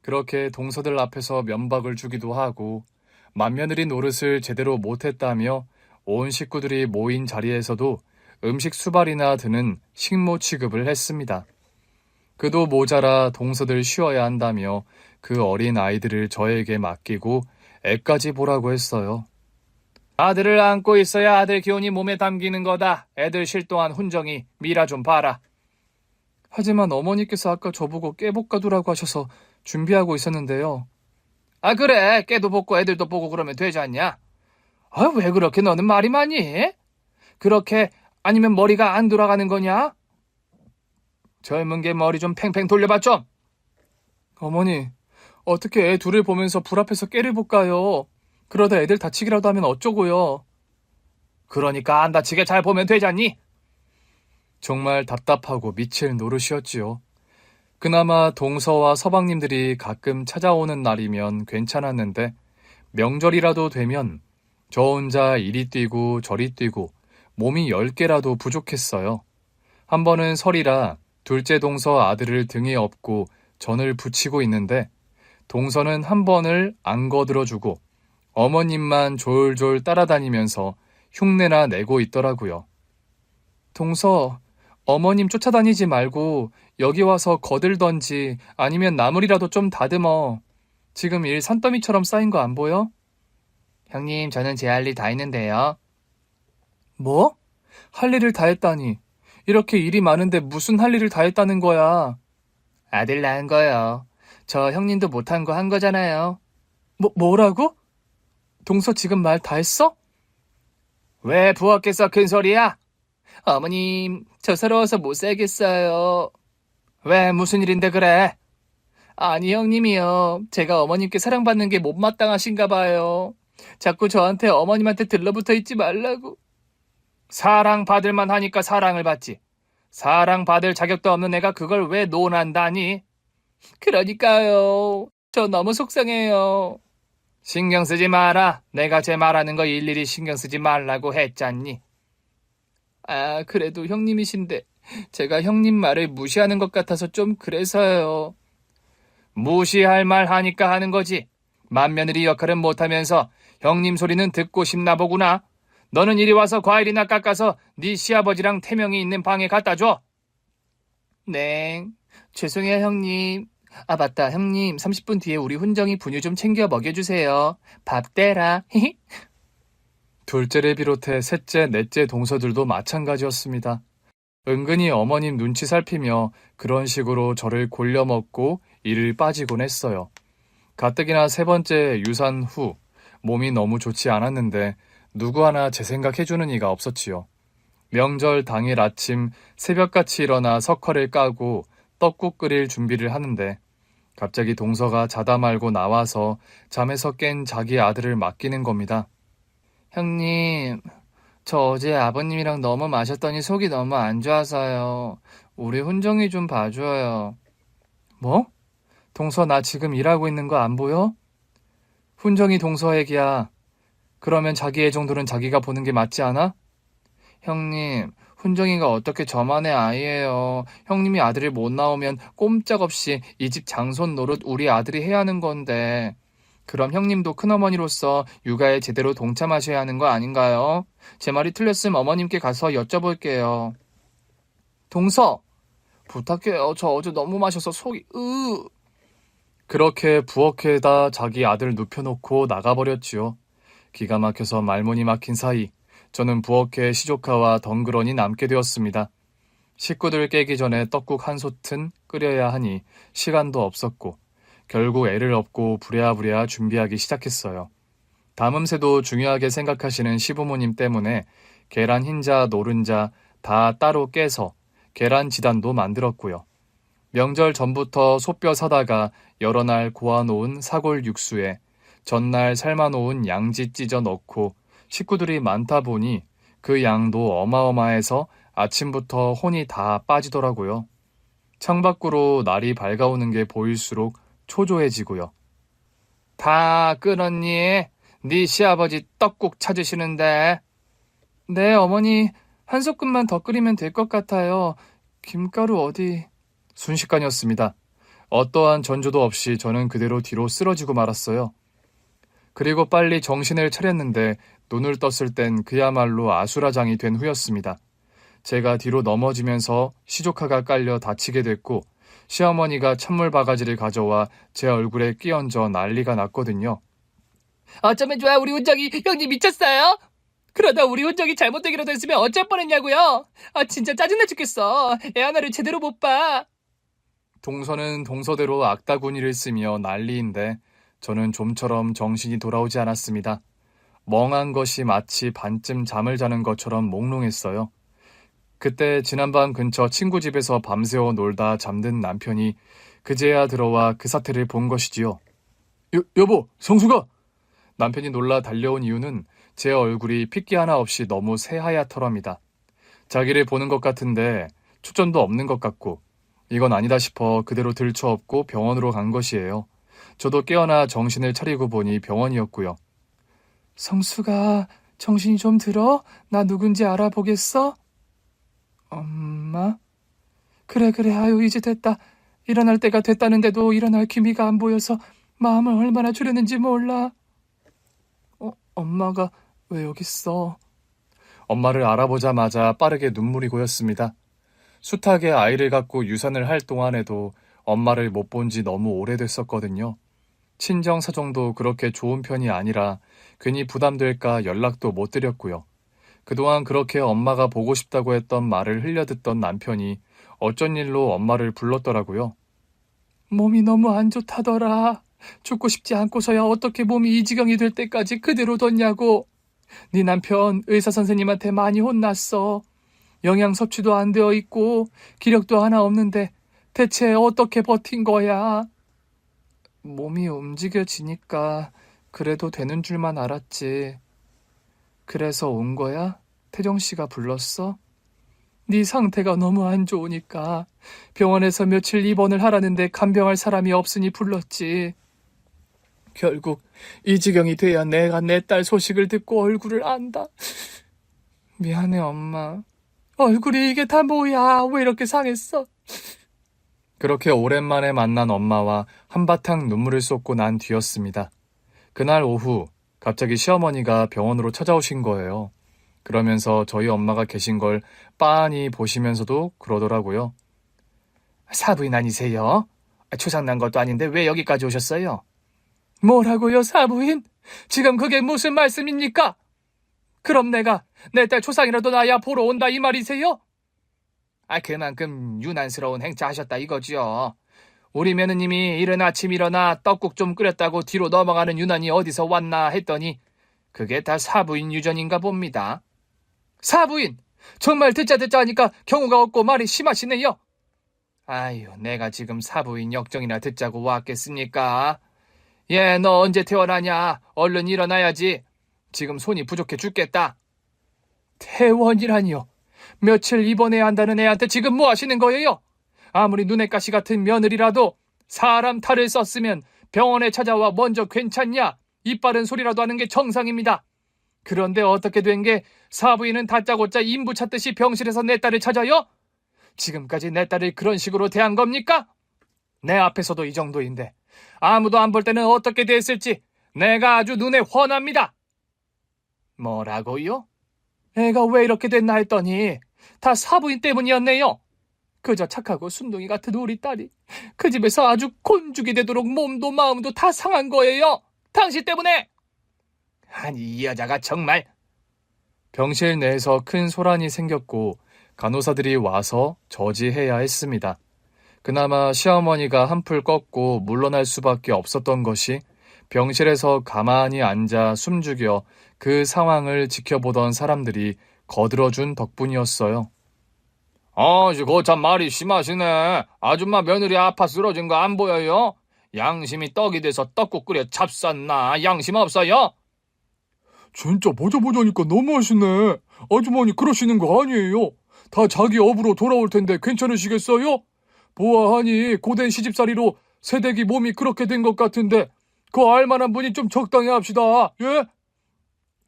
그렇게 동서들 앞에서 면박을 주기도 하고 맏며느리 노릇을 제대로 못했다며 온 식구들이 모인 자리에서도 음식 수발이나 드는 식모 취급을 했습니다. 그도 모자라 동서들 쉬어야 한다며 그 어린 아이들을 저에게 맡기고 애까지 보라고 했어요. 아들을 안고 있어야 아들 기운이 몸에 담기는 거다. 애들 실동한 훈정이 미라 좀 봐라. 하지만 어머니께서 아까 저보고 깨볶아두라고 하셔서 준비하고 있었는데요. 아 그래, 깨도 볶고 애들도 보고 그러면 되지 않냐? 아 왜 그렇게 너는 말이 많니? 그렇게 아니면 머리가 안 돌아가는 거냐? 젊은 게 머리 좀 팽팽 돌려봐 좀. 어머니, 어떻게 애 둘을 보면서 불 앞에서 깨를 볶아요. 그러다 애들 다치기라도 하면 어쩌고요. 그러니까 안 다치게 잘 보면 되잖니? 정말 답답하고 미칠 노릇이었지요. 그나마 동서와 서방님들이 가끔 찾아오는 날이면 괜찮았는데 명절이라도 되면 저 혼자 이리 뛰고 저리 뛰고 몸이 10개라도 부족했어요. 한 번은 설이라 둘째 동서 아들을 등에 업고 전을 붙이고 있는데 동서는 한 번을 안 거들어주고 어머님만 졸졸 따라다니면서 흉내나 내고 있더라고요. 동서, 어머님 쫓아다니지 말고 여기 와서 거들던지 아니면 나물이라도 좀 다듬어. 지금 일 산더미처럼 쌓인 거 안 보여? 형님, 저는 제 할 일 다 했는데요. 뭐? 할 일을 다 했다니. 이렇게 일이 많은데 무슨 할 일을 다 했다는 거야? 아들 낳은 거요. 저 형님도 못한 거 한 거잖아요. 뭐라고? 동서 지금 말 다 했어? 왜 부엌에서 큰 소리야? 어머님, 저 서러워서 못 살겠어요. 왜 무슨 일인데 그래? 아니 형님이요. 제가 어머님께 사랑받는 게 못마땅하신가 봐요. 자꾸 저한테 어머님한테 들러붙어 있지 말라고. 사랑받을만 하니까 사랑을 받지. 사랑받을 자격도 없는 애가 그걸 왜 논한다니? 그러니까요. 저 너무 속상해요. 신경 쓰지 마라. 내가 제 말하는 거 일일이 신경 쓰지 말라고 했잖니. 아, 그래도 형님이신데 제가 형님 말을 무시하는 것 같아서 좀 그래서요. 무시할 말 하니까 하는 거지. 맏며느리 역할은 못하면서 형님 소리는 듣고 싶나 보구나. 너는 이리 와서 과일이나 깎아서 네 시아버지랑 태명이 있는 방에 갖다 줘. 네, 죄송해요 형님. 아 맞다 형님, 30분 뒤에 우리 훈정이 분유 좀 챙겨 먹여주세요. 밥 대라. 둘째를 비롯해 셋째, 넷째 동서들도 마찬가지였습니다. 은근히 어머님 눈치 살피며 그런 식으로 저를 골려먹고 일을 빠지곤 했어요. 가뜩이나 세 번째 유산 후 몸이 너무 좋지 않았는데 누구 하나 제 생각해주는 이가 없었지요. 명절 당일 아침 새벽같이 일어나 석화를 까고 떡국 끓일 준비를 하는데 갑자기 동서가 자다 말고 나와서 잠에서 깬 자기 아들을 맡기는 겁니다. 형님, 저 어제 아버님이랑 너무 마셨더니 속이 너무 안 좋아서요. 우리 훈정이 좀 봐줘요. 뭐? 동서 나 지금 일하고 있는 거 안 보여? 훈정이 동서 애기야. 그러면 자기 애 정도는 자기가 보는 게 맞지 않아? 형님, 훈정이가 어떻게 저만의 아이예요. 형님이 아들을 못 낳으면 꼼짝없이 이 집 장손 노릇 우리 아들이 해야 하는 건데 그럼 형님도 큰어머니로서 육아에 제대로 동참하셔야 하는 거 아닌가요? 제 말이 틀렸으면 어머님께 가서 여쭤볼게요. 동서! 부탁해요. 저 어제 너무 마셔서 속이 그렇게 부엌에다 자기 아들 눕혀놓고 나가버렸지요. 기가 막혀서 말문이 막힌 사이 저는 부엌에 시조카와 덩그러니 남게 되었습니다. 식구들 깨기 전에 떡국 한 솥은 끓여야 하니 시간도 없었고 결국 애를 업고 부랴부랴 준비하기 시작했어요. 담음새도 중요하게 생각하시는 시부모님 때문에 계란 흰자, 노른자 다 따로 깨서 계란 지단도 만들었고요. 명절 전부터 소뼈 사다가 여러 날 고아놓은 사골 육수에 전날 삶아놓은 양지 찢어 넣고 식구들이 많다 보니 그 양도 어마어마해서 아침부터 혼이 다 빠지더라고요. 창밖으로 날이 밝아오는 게 보일수록 초조해지고요.
다 끊었니? 네 시아버지 떡국 찾으시는데.
네, 어머니, 한 소끔만 더 끓이면 될 것 같아요. 김가루 어디... 순식간이었습니다. 어떠한 전조도 없이 저는 그대로 뒤로 쓰러지고 말았어요. 그리고 빨리 정신을 차렸는데 눈을 떴을 땐 그야말로 아수라장이 된 후였습니다. 제가 뒤로 넘어지면서 시조카가 깔려 다치게 됐고 시어머니가 찬물 바가지를 가져와 제 얼굴에 끼얹어 난리가 났거든요.
어쩌면 좋아, 우리 운정이. 형님 미쳤어요? 그러다 우리 운정이 잘못되기라도 했으면 어쩔 뻔했냐고요? 아, 진짜 짜증나 죽겠어. 애 하나를 제대로 못 봐.
동서는 동서대로 악다구니를 쓰며 난리인데 저는 좀처럼 정신이 돌아오지 않았습니다. 멍한 것이 마치 반쯤 잠을 자는 것처럼 몽롱했어요. 그때 지난밤 근처 친구 집에서 밤새워 놀다 잠든 남편이 그제야 들어와 그 사태를 본 것이지요. 여보, 성수가! 남편이 놀라 달려온 이유는 제 얼굴이 핏기 하나 없이 너무 새하얗더랍니다. 자기를 보는 것 같은데 초점도 없는 것 같고 이건 아니다 싶어 그대로 들쳐업고 병원으로 간 것이에요. 저도 깨어나 정신을 차리고 보니 병원이었고요. 성수가 정신이 좀 들어? 나 누군지 알아보겠어? 엄마? 그래, 아유, 이제 됐다. 일어날 때가 됐다는데도 일어날 기미가 안 보여서 마음을 얼마나 졸였는지 몰라. 엄마가 왜 여기 있어? 엄마를 알아보자마자 빠르게 눈물이 고였습니다. 숱하게 아이를 갖고 유산을 할 동안에도 엄마를 못 본 지 너무 오래됐었거든요. 친정 사정도 그렇게 좋은 편이 아니라 괜히 부담될까 연락도 못 드렸고요. 그동안 그렇게 엄마가 보고 싶다고 했던 말을 흘려듣던 남편이 어쩐 일로 엄마를 불렀더라고요. 몸이 너무 안 좋다더라. 죽고 싶지 않고서야 어떻게 몸이 이 지경이 될 때까지 그대로 뒀냐고. 네 남편 의사 선생님한테 많이 혼났어. 영양 섭취도 안 되어 있고 기력도 하나 없는데 대체 어떻게 버틴 거야? 몸이 움직여지니까 그래도 되는 줄만 알았지. 그래서 온 거야? 태정 씨가 불렀어? 네 상태가 너무 안 좋으니까 병원에서 며칠 입원을 하라는데 간병할 사람이 없으니 불렀지. 결국 이 지경이 돼야 내가 내 딸 소식을 듣고 얼굴을 안다. 미안해, 엄마. 얼굴이 이게 다 뭐야? 왜 이렇게 상했어? 그렇게 오랜만에 만난 엄마와 한바탕 눈물을 쏟고 난 뒤였습니다. 그날 오후 갑자기 시어머니가 병원으로 찾아오신 거예요. 그러면서 저희 엄마가 계신 걸 빤히 보시면서도 그러더라고요.
사부인 아니세요? 초상난 것도 아닌데 왜 여기까지 오셨어요?
뭐라고요, 사부인? 지금 그게 무슨 말씀입니까? 그럼 내가 내 딸 초상이라도 나야 보러 온다 이 말이세요?
그만큼 유난스러운 행차 하셨다 이거지요. 우리 며느님이 이른 아침 일어나 떡국 좀 끓였다고 뒤로 넘어가는 유난이 어디서 왔나 했더니 그게 다 사부인 유전인가 봅니다.
사부인! 정말 듣자 하니까 경우가 없고 말이 심하시네요.
아유, 내가 지금 사부인 역정이나 듣자고 왔겠습니까? 얘, 너 언제 태어나냐? 얼른 일어나야지. 지금 손이 부족해 죽겠다.
퇴원이라니요. 며칠 입원해야 한다는 애한테 지금 뭐 하시는 거예요? 아무리 눈엣 가시 같은 며느리라도 사람 탈을 썼으면 병원에 찾아와 먼저 괜찮냐? 이빠른 소리라도 하는 게 정상입니다. 그런데 어떻게 된 게 사부인은 다짜고짜 인부 찾듯이 병실에서 내 딸을 찾아요? 지금까지 내 딸을 그런 식으로 대한 겁니까? 내 앞에서도 이 정도인데 아무도 안 볼 때는 어떻게 됐을지 내가 아주 눈에 훤합니다.
뭐라고요?
애가 왜 이렇게 됐나 했더니 다 사부인 때문이었네요. 그저 착하고 순둥이 같은 우리 딸이 그 집에서 아주 곤죽이 되도록 몸도 마음도 다 상한 거예요. 당신 때문에.
아니, 이 여자가 정말.
병실 내에서 큰 소란이 생겼고 간호사들이 와서 저지해야 했습니다. 그나마 시어머니가 한풀 꺾고 물러날 수밖에 없었던 것이 병실에서 가만히 앉아 숨죽여 그 상황을 지켜보던 사람들이 거들어준 덕분이었어요.
그거 참 말이 심하시네. 아줌마 며느리 아파 쓰러진 거 안 보여요? 양심이 떡이 돼서 떡국 끓여 잡쌌나? 양심 없어요?
진짜 보자니까 너무하시네. 아주머니 그러시는 거 아니에요. 다 자기 업으로 돌아올 텐데 괜찮으시겠어요? 보아하니 고된 시집살이로 새댁이 몸이 그렇게 된 것 같은데 그 알만한 분이 좀 적당히 합시다. 예?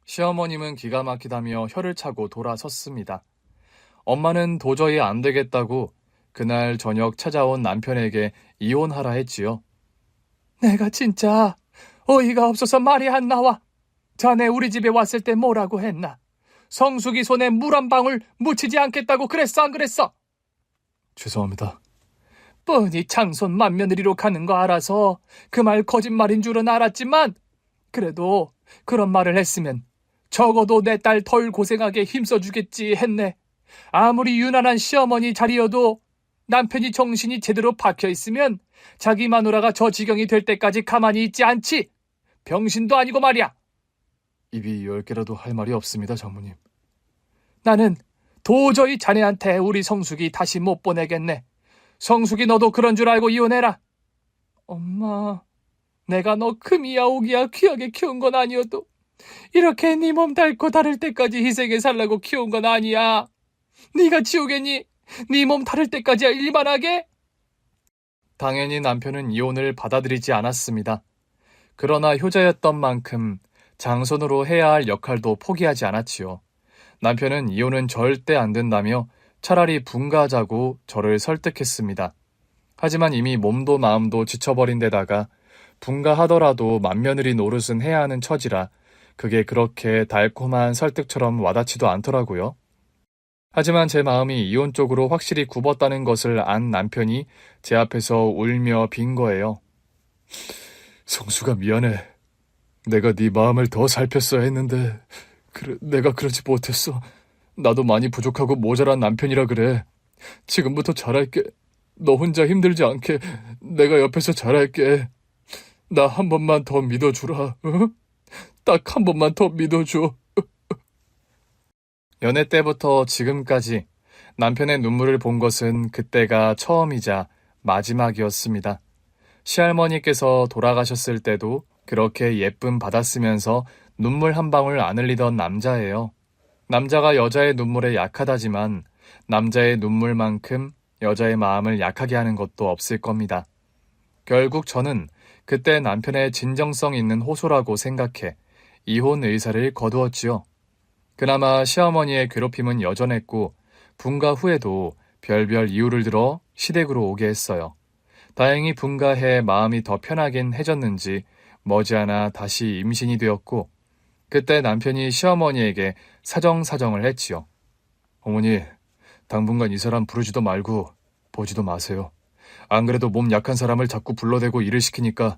시어머님은 기가 막히다며 혀를 차고 돌아섰습니다. 엄마는 도저히 안 되겠다고 그날 저녁 찾아온 남편에게 이혼하라 했지요. 내가 진짜 어이가 없어서 말이 안 나와. 자네 우리 집에 왔을 때 뭐라고 했나? 성숙이 손에 물 한 방울 묻히지 않겠다고 그랬어 안 그랬어?
죄송합니다.
뻔히 장손 맏며느리로 가는 거 알아서 그 말 거짓말인 줄은 알았지만 그래도 그런 말을 했으면 적어도 내 딸 덜 고생하게 힘써주겠지 했네. 아무리 유난한 시어머니 자리여도 남편이 정신이 제대로 박혀있으면 자기 마누라가 저 지경이 될 때까지 가만히 있지 않지. 병신도 아니고 말이야.
입이 10개라도 할 말이 없습니다, 장모님.
나는 도저히 자네한테 우리 성숙이 다시 못 보내겠네. 성숙이 너도 그런 줄 알고 이혼해라. 엄마, 내가 너 금이야 오기야 귀하게 키운 건 아니어도 이렇게 네 몸 닳고 다를 때까지 희생해 살라고 키운 건 아니야. 네가 지우겠니? 네 몸 다를 때까지 일만 하게? 당연히 남편은 이혼을 받아들이지 않았습니다. 그러나 효자였던 만큼 장손으로 해야 할 역할도 포기하지 않았지요. 남편은 이혼은 절대 안 된다며 차라리 분가하자고 저를 설득했습니다. 하지만 이미 몸도 마음도 지쳐버린 데다가 분가하더라도 맏며느리 노릇은 해야 하는 처지라 그게 그렇게 달콤한 설득처럼 와닿지도 않더라고요. 하지만 제 마음이 이혼 쪽으로 확실히 굽었다는 것을 안 남편이 제 앞에서 울며 빈 거예요.
성수가 미안해. 내가 네 마음을 더 살폈어야 했는데 내가 그러지 못했어. 나도 많이 부족하고 모자란 남편이라 그래. 지금부터 잘할게. 너 혼자 힘들지 않게 내가 옆에서 잘할게. 나 한 번만 더 믿어주라. 딱 한 번만 더 믿어줘.
연애 때부터 지금까지 남편의 눈물을 본 것은 그때가 처음이자 마지막이었습니다. 시할머니께서 돌아가셨을 때도 그렇게 예쁨 받았으면서 눈물 한 방울 안 흘리던 남자예요. 남자가 여자의 눈물에 약하다지만 남자의 눈물만큼 여자의 마음을 약하게 하는 것도 없을 겁니다. 결국 저는 그때 남편의 진정성 있는 호소라고 생각해 이혼 의사를 거두었지요. 그나마 시어머니의 괴롭힘은 여전했고 분가 후에도 별별 이유를 들어 시댁으로 오게 했어요. 다행히 분가해 마음이 더 편하긴 해졌는지 머지않아 다시 임신이 되었고 그때 남편이 시어머니에게 사정사정을 했지요.
어머니, 당분간 이 사람 부르지도 말고 보지도 마세요. 안 그래도 몸 약한 사람을 자꾸 불러대고 일을 시키니까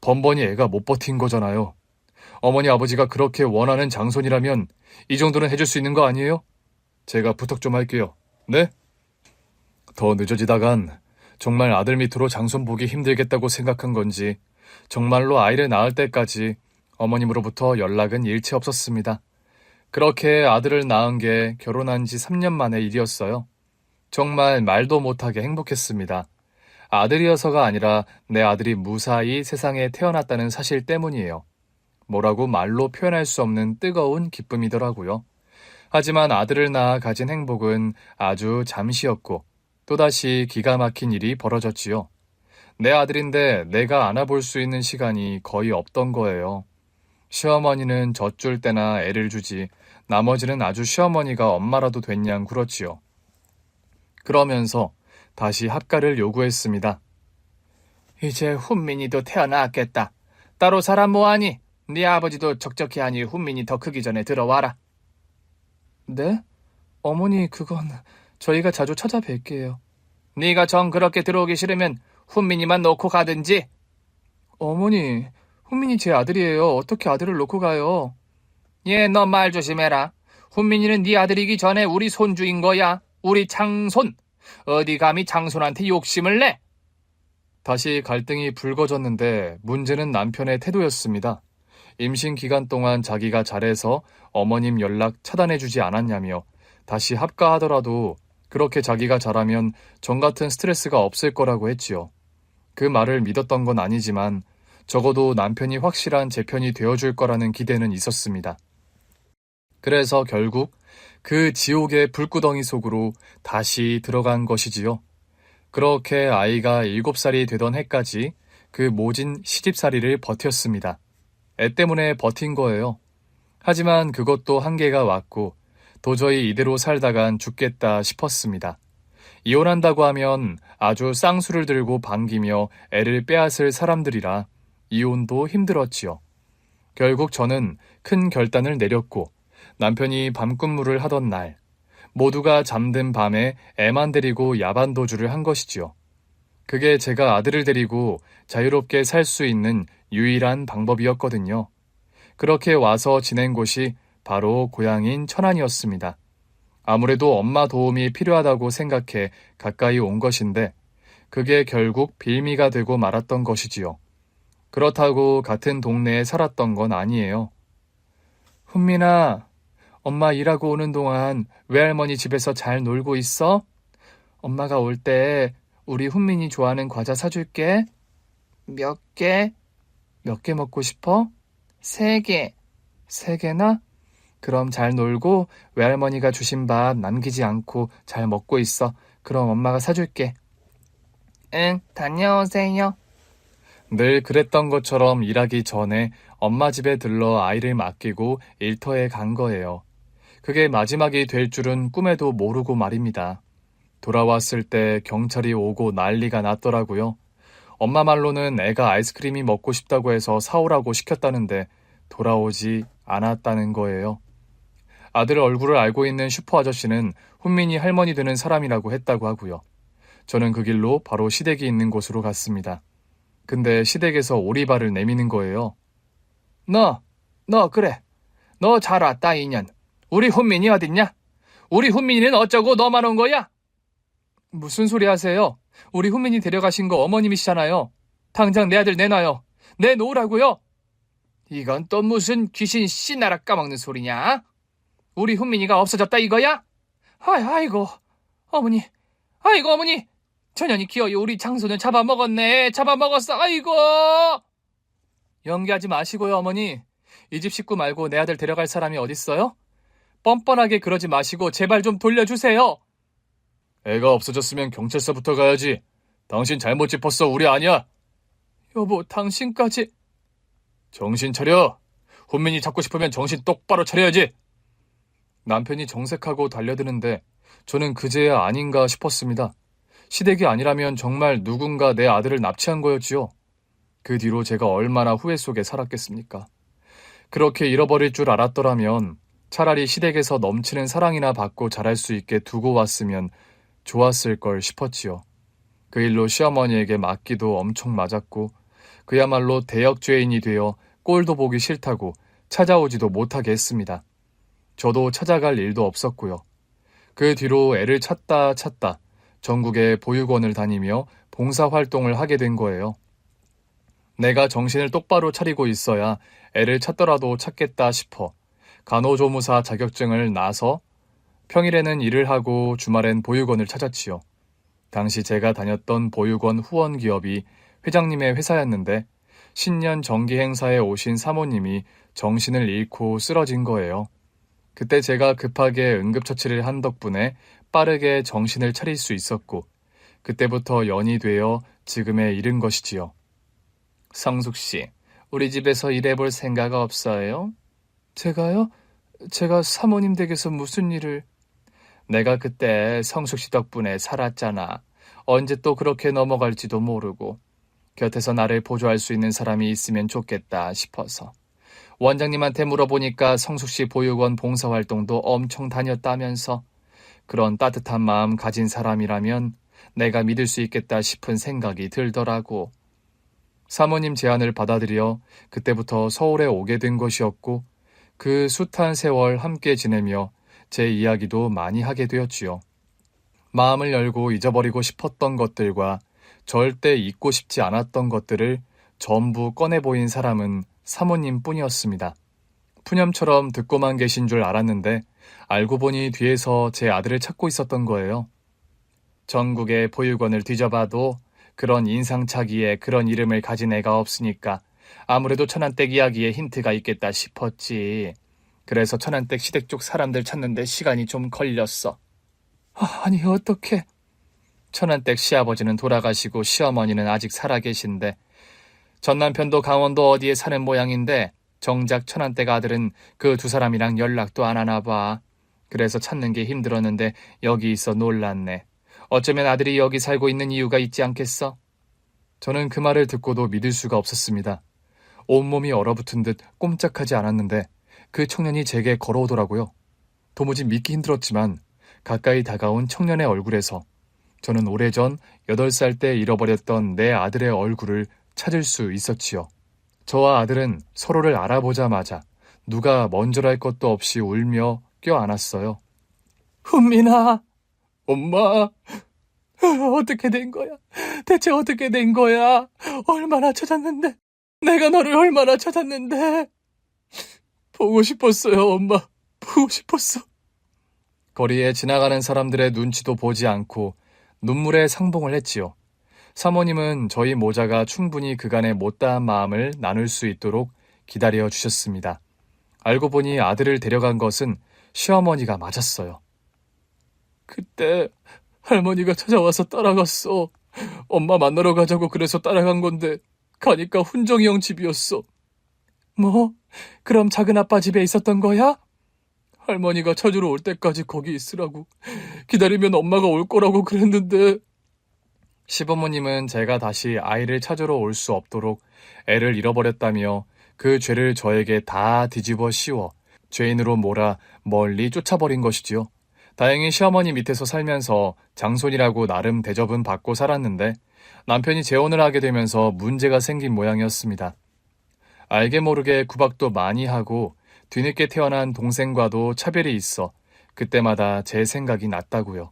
번번이 애가 못 버틴 거잖아요. 어머니 아버지가 그렇게 원하는 장손이라면 이 정도는 해줄 수 있는 거 아니에요? 제가 부탁 좀 할게요. 네? 더 늦어지다간 정말 아들 밑으로 장손 보기 힘들겠다고 생각한 건지 정말로 아이를 낳을 때까지 어머님으로부터 연락은 일체 없었습니다. 그렇게 아들을 낳은 게 결혼한 지 3년 만의 일이었어요. 정말 말도 못하게 행복했습니다. 아들이어서가 아니라 내 아들이 무사히 세상에 태어났다는 사실 때문이에요. 뭐라고 말로 표현할 수 없는 뜨거운 기쁨이더라고요. 하지만 아들을 낳아 가진 행복은 아주 잠시였고 또다시 기가 막힌 일이 벌어졌지요. 내 아들인데 내가 안아볼 수 있는 시간이 거의 없던 거예요. 시어머니는 젖줄 때나 애를 주지 나머지는 아주 시어머니가 엄마라도 됐냥 굴었지요. 그러면서 다시 합가를 요구했습니다.
이제 훈민이도 태어났겠다. 따로 살아 뭐하니? 네 아버지도 적적히 하니 훈민이 더 크기 전에 들어와라.
네? 어머니 그건 저희가 자주 찾아뵐게요.
네가 정 그렇게 들어오기 싫으면 훈민이만 놓고 가든지.
어머니, 훈민이 제 아들이에요. 어떻게 아들을 놓고 가요?
예, 너 말 조심해라. 훈민이는 네 아들이기 전에 우리 손주인 거야. 우리 장손. 어디 감히 장손한테 욕심을 내?
다시 갈등이 불거졌는데 문제는 남편의 태도였습니다. 임신 기간 동안 자기가 잘해서 어머님 연락 차단해주지 않았냐며 다시 합가하더라도 그렇게 자기가 잘하면 전 같은 스트레스가 없을 거라고 했지요. 그 말을 믿었던 건 아니지만 적어도 남편이 확실한 제 편이 되어줄 거라는 기대는 있었습니다. 그래서 결국 그 지옥의 불구덩이 속으로 다시 들어간 것이지요. 그렇게 아이가 7살이 되던 해까지 그 모진 시집살이를 버텼습니다. 애 때문에 버틴 거예요. 하지만 그것도 한계가 왔고 도저히 이대로 살다간 죽겠다 싶었습니다. 이혼한다고 하면 아주 쌍수를 들고 반기며 애를 빼앗을 사람들이라 이혼도 힘들었지요. 결국 저는 큰 결단을 내렸고 남편이 밤근무를 하던 날 모두가 잠든 밤에 애만 데리고 야반도주를 한 것이지요. 그게 제가 아들을 데리고 자유롭게 살 수 있는 유일한 방법이었거든요. 그렇게 와서 지낸 곳이 바로 고향인 천안이었습니다. 아무래도 엄마 도움이 필요하다고 생각해 가까이 온 것인데 그게 결국 빌미가 되고 말았던 것이지요. 그렇다고 같은 동네에 살았던 건 아니에요. 훈민아, 엄마 일하고 오는 동안 외할머니 집에서 잘 놀고 있어? 엄마가 올 때 우리 훈민이 좋아하는 과자 사줄게. 몇 개? 몇 개 먹고 싶어? 3개. 3개나? 그럼 잘 놀고 외할머니가 주신 밥 남기지 않고 잘 먹고 있어. 그럼 엄마가 사줄게. 응, 다녀오세요. 늘 그랬던 것처럼 일하기 전에 엄마 집에 들러 아이를 맡기고 일터에 간 거예요. 그게 마지막이 될 줄은 꿈에도 모르고 말입니다. 돌아왔을 때 경찰이 오고 난리가 났더라고요. 엄마 말로는 애가 아이스크림이 먹고 싶다고 해서 사오라고 시켰다는데 돌아오지 않았다는 거예요. 아들 얼굴을 알고 있는 슈퍼 아저씨는 훈민이 할머니 되는 사람이라고 했다고 하고요. 저는 그 길로 바로 시댁이 있는 곳으로 갔습니다. 근데 시댁에서 오리발을 내미는 거예요. 너 그래. 너 잘 왔다, 인연. 우리 훈민이 어딨냐? 우리 훈민이는 어쩌고 너만 온 거야? 무슨 소리 하세요? 우리 훈민이 데려가신 거 어머님이시잖아요. 당장 내 아들 내놔요. 내놓으라고요. 이건 또 무슨 귀신 씨나라 까먹는 소리냐? 우리 훈민이가 없어졌다 이거야? 아이고 어머니, 아이고 어머니, 전현이 기어이 우리 장손을 잡아먹었네. 잡아먹었어. 아이고. 연기하지 마시고요, 어머니. 이 집 식구 말고 내 아들 데려갈 사람이 어딨어요? 뻔뻔하게 그러지 마시고 제발 좀 돌려주세요.
애가 없어졌으면 경찰서부터 가야지. 당신 잘못 짚었어. 우리 아니야.
여보, 당신까지.
정신 차려. 훈민이 잡고 싶으면 정신 똑바로 차려야지.
남편이 정색하고 달려드는데 저는 그제야 아닌가 싶었습니다. 시댁이 아니라면 정말 누군가 내 아들을 납치한 거였지요. 그 뒤로 제가 얼마나 후회 속에 살았겠습니까? 그렇게 잃어버릴 줄 알았더라면 차라리 시댁에서 넘치는 사랑이나 받고 자랄 수 있게 두고 왔으면 좋았을 걸 싶었지요. 그 일로 시어머니에게 맞기도 엄청 맞았고 그야말로 대역죄인이 되어 꼴도 보기 싫다고 찾아오지도 못하게 했습니다. 저도 찾아갈 일도 없었고요. 그 뒤로 애를 찾다 전국의 보육원을 다니며 봉사활동을 하게 된 거예요. 내가 정신을 똑바로 차리고 있어야 애를 찾더라도 찾겠다 싶어 간호조무사 자격증을 나서 평일에는 일을 하고 주말엔 보육원을 찾았지요. 당시 제가 다녔던 보육원 후원 기업이 회장님의 회사였는데 신년 정기 행사에 오신 사모님이 정신을 잃고 쓰러진 거예요. 그때 제가 급하게 응급처치를 한 덕분에 빠르게 정신을 차릴 수 있었고 그때부터 연이 되어 지금에 이른 것이지요. 성숙 씨, 우리 집에서 일해볼 생각 없어요? 제가요? 제가 사모님 댁에서 무슨 일을... 내가 그때 성숙 씨 덕분에 살았잖아. 언제 또 그렇게 넘어갈지도 모르고 곁에서 나를 보조할 수 있는 사람이 있으면 좋겠다 싶어서. 원장님한테 물어보니까 성숙 씨 보육원 봉사활동도 엄청 다녔다면서. 그런 따뜻한 마음 가진 사람이라면 내가 믿을 수 있겠다 싶은 생각이 들더라고. 사모님 제안을 받아들여 그때부터 서울에 오게 된 것이었고 그 숱한 세월 함께 지내며 제 이야기도 많이 하게 되었지요. 마음을 열고 잊어버리고 싶었던 것들과 절대 잊고 싶지 않았던 것들을 전부 꺼내 보인 사람은 사모님 뿐이었습니다. 푸념처럼 듣고만 계신 줄 알았는데 알고 보니 뒤에서 제 아들을 찾고 있었던 거예요. 전국의 보육원을 뒤져봐도 그런 인상착의에 그런 이름을 가진 애가 없으니까 아무래도 천안댁 이야기에 힌트가 있겠다 싶었지. 그래서 천안댁 시댁 쪽 사람들 찾는데 시간이 좀 걸렸어. 아니 어떡해. 천안댁 시아버지는 돌아가시고 시어머니는 아직 살아계신데 전 남편도 강원도 어디에 사는 모양인데 정작 천안댁 아들은 그 두 사람이랑 연락도 안 하나 봐. 그래서 찾는 게 힘들었는데 여기 있어 놀랐네. 어쩌면 아들이 여기 살고 있는 이유가 있지 않겠어? 저는 그 말을 듣고도 믿을 수가 없었습니다. 온몸이 얼어붙은 듯 꼼짝하지 않았는데 그 청년이 제게 걸어오더라고요. 도무지 믿기 힘들었지만 가까이 다가온 청년의 얼굴에서 저는 오래전 8살 때 잃어버렸던 내 아들의 얼굴을 찾을 수 있었지요. 저와 아들은 서로를 알아보자마자 누가 먼저랄 것도 없이 울며 껴안았어요. 훈민아, 엄마, 어떻게 된 거야? 대체 어떻게 된 거야? 얼마나 찾았는데? 내가 너를 얼마나 찾았는데? 보고 싶었어요, 엄마. 보고 싶었어. 거리에 지나가는 사람들의 눈치도 보지 않고 눈물에 상봉을 했지요. 사모님은 저희 모자가 충분히 그간의 못다한 마음을 나눌 수 있도록 기다려 주셨습니다. 알고 보니 아들을 데려간 것은 시어머니가 맞았어요. 그때 할머니가 찾아와서 따라갔어. 엄마 만나러 가자고 그래서 따라간 건데 가니까 훈정이 형 집이었어. 뭐? 그럼 작은 아빠 집에 있었던 거야? 할머니가 찾으러 올 때까지 거기 있으라고. 기다리면 엄마가 올 거라고 그랬는데. 시부모님은 제가 다시 아이를 찾으러 올 수 없도록 애를 잃어버렸다며 그 죄를 저에게 다 뒤집어 씌워 죄인으로 몰아 멀리 쫓아버린 것이지요. 다행히 시어머니 밑에서 살면서 장손이라고 나름 대접은 받고 살았는데 남편이 재혼을 하게 되면서 문제가 생긴 모양이었습니다. 알게 모르게 구박도 많이 하고 뒤늦게 태어난 동생과도 차별이 있어 그때마다 제 생각이 났다고요.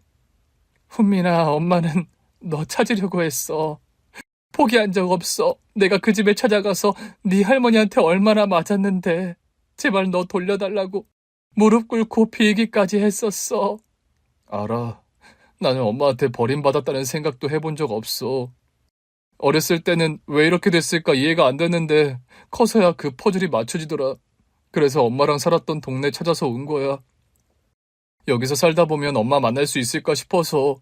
훈민아, 엄마는 너 찾으려고 했어. 포기한 적 없어. 내가 그 집에 찾아가서 네 할머니한테 얼마나 맞았는데 제발 너 돌려달라고 무릎 꿇고 빌기까지 했었어. 알아. 나는 엄마한테 버림받았다는 생각도 해본 적 없어. 어렸을 때는 왜 이렇게 됐을까 이해가 안 됐는데 커서야 그 퍼즐이 맞춰지더라. 그래서 엄마랑 살았던 동네 찾아서 온 거야. 여기서 살다 보면 엄마 만날 수 있을까 싶어서.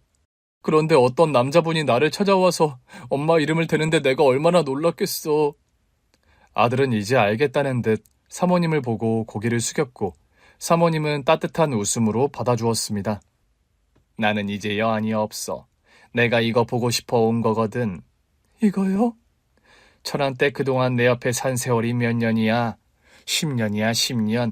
그런데 어떤 남자분이 나를 찾아와서 엄마 이름을 대는데 내가 얼마나 놀랐겠어. 아들은 이제 알겠다는 듯 사모님을 보고 고개를 숙였고 사모님은 따뜻한 웃음으로 받아주었습니다. 나는 이제 여한이 없어. 내가 이거 보고 싶어 온 거거든. 이거요? 천안댁 그동안 내 옆에 산 세월이 몇 년이야? 10년이야, 10년.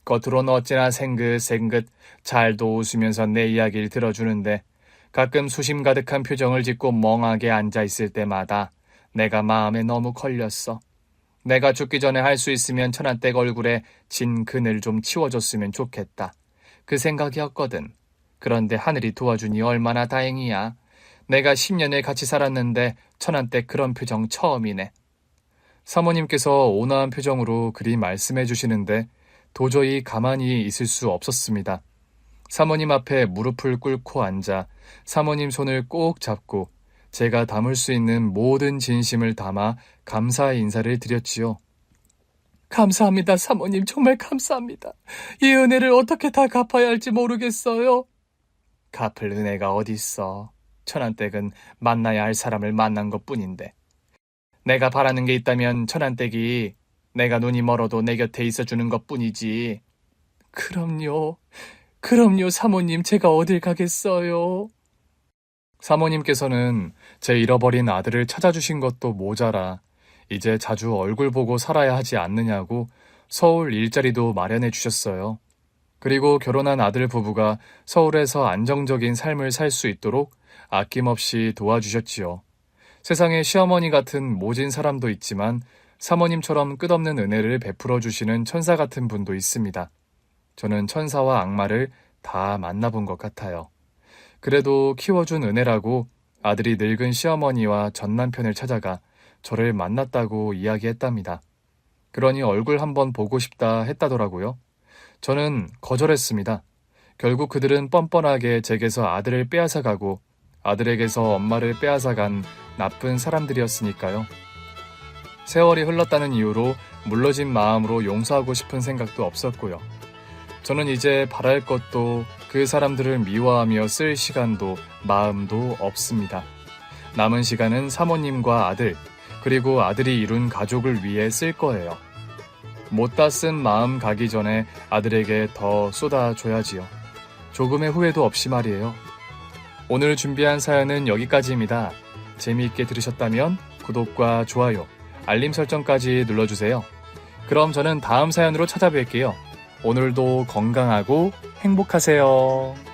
겉으로는 어찌나 생긋생긋 잘도 웃으면서 내 이야기를 들어주는데 가끔 수심 가득한 표정을 짓고 멍하게 앉아있을 때마다 내가 마음에 너무 걸렸어. 내가 죽기 전에 할 수 있으면 천안댁 얼굴에 진 그늘 좀 치워줬으면 좋겠다. 그 생각이었거든. 그런데 하늘이 도와주니 얼마나 다행이야. 내가 10년을 같이 살았는데 천안댁 그런 표정 처음이네. 사모님께서 온화한 표정으로 그리 말씀해 주시는데 도저히 가만히 있을 수 없었습니다. 사모님 앞에 무릎을 꿇고 앉아 사모님 손을 꼭 잡고 제가 담을 수 있는 모든 진심을 담아 감사의 인사를 드렸지요. 감사합니다, 사모님. 정말 감사합니다. 이 은혜를 어떻게 다 갚아야 할지 모르겠어요. 갚을 은혜가 어딨어. 천안댁은 만나야 할 사람을 만난 것뿐인데. 내가 바라는 게 있다면 천안댁이 내가 눈이 멀어도 내 곁에 있어주는 것뿐이지. 그럼요. 그럼요, 사모님. 제가 어딜 가겠어요. 사모님께서는 제 잃어버린 아들을 찾아주신 것도 모자라 이제 자주 얼굴 보고 살아야 하지 않느냐고 서울 일자리도 마련해 주셨어요. 그리고 결혼한 아들 부부가 서울에서 안정적인 삶을 살 수 있도록 아낌없이 도와주셨지요. 세상에 시어머니 같은 모진 사람도 있지만 사모님처럼 끝없는 은혜를 베풀어 주시는 천사 같은 분도 있습니다. 저는 천사와 악마를 다 만나본 것 같아요. 그래도 키워준 은혜라고 아들이 늙은 시어머니와 전 남편을 찾아가 저를 만났다고 이야기했답니다. 그러니 얼굴 한번 보고 싶다 했다더라고요. 저는 거절했습니다. 결국 그들은 뻔뻔하게 제게서 아들을 빼앗아가고 아들에게서 엄마를 빼앗아간 나쁜 사람들이었으니까요. 세월이 흘렀다는 이유로 물러진 마음으로 용서하고 싶은 생각도 없었고요. 저는 이제 바랄 것도 그 사람들을 미워하며 쓸 시간도 마음도 없습니다. 남은 시간은 사모님과 아들, 그리고 아들이 이룬 가족을 위해 쓸 거예요. 못다 쓴 마음 가기 전에 아들에게 더 쏟아줘야지요. 조금의 후회도 없이 말이에요. 오늘 준비한 사연은 여기까지입니다. 재미있게 들으셨다면 구독과 좋아요, 알림 설정까지 눌러주세요. 그럼 저는 다음 사연으로 찾아뵐게요. 오늘도 건강하고 행복하세요.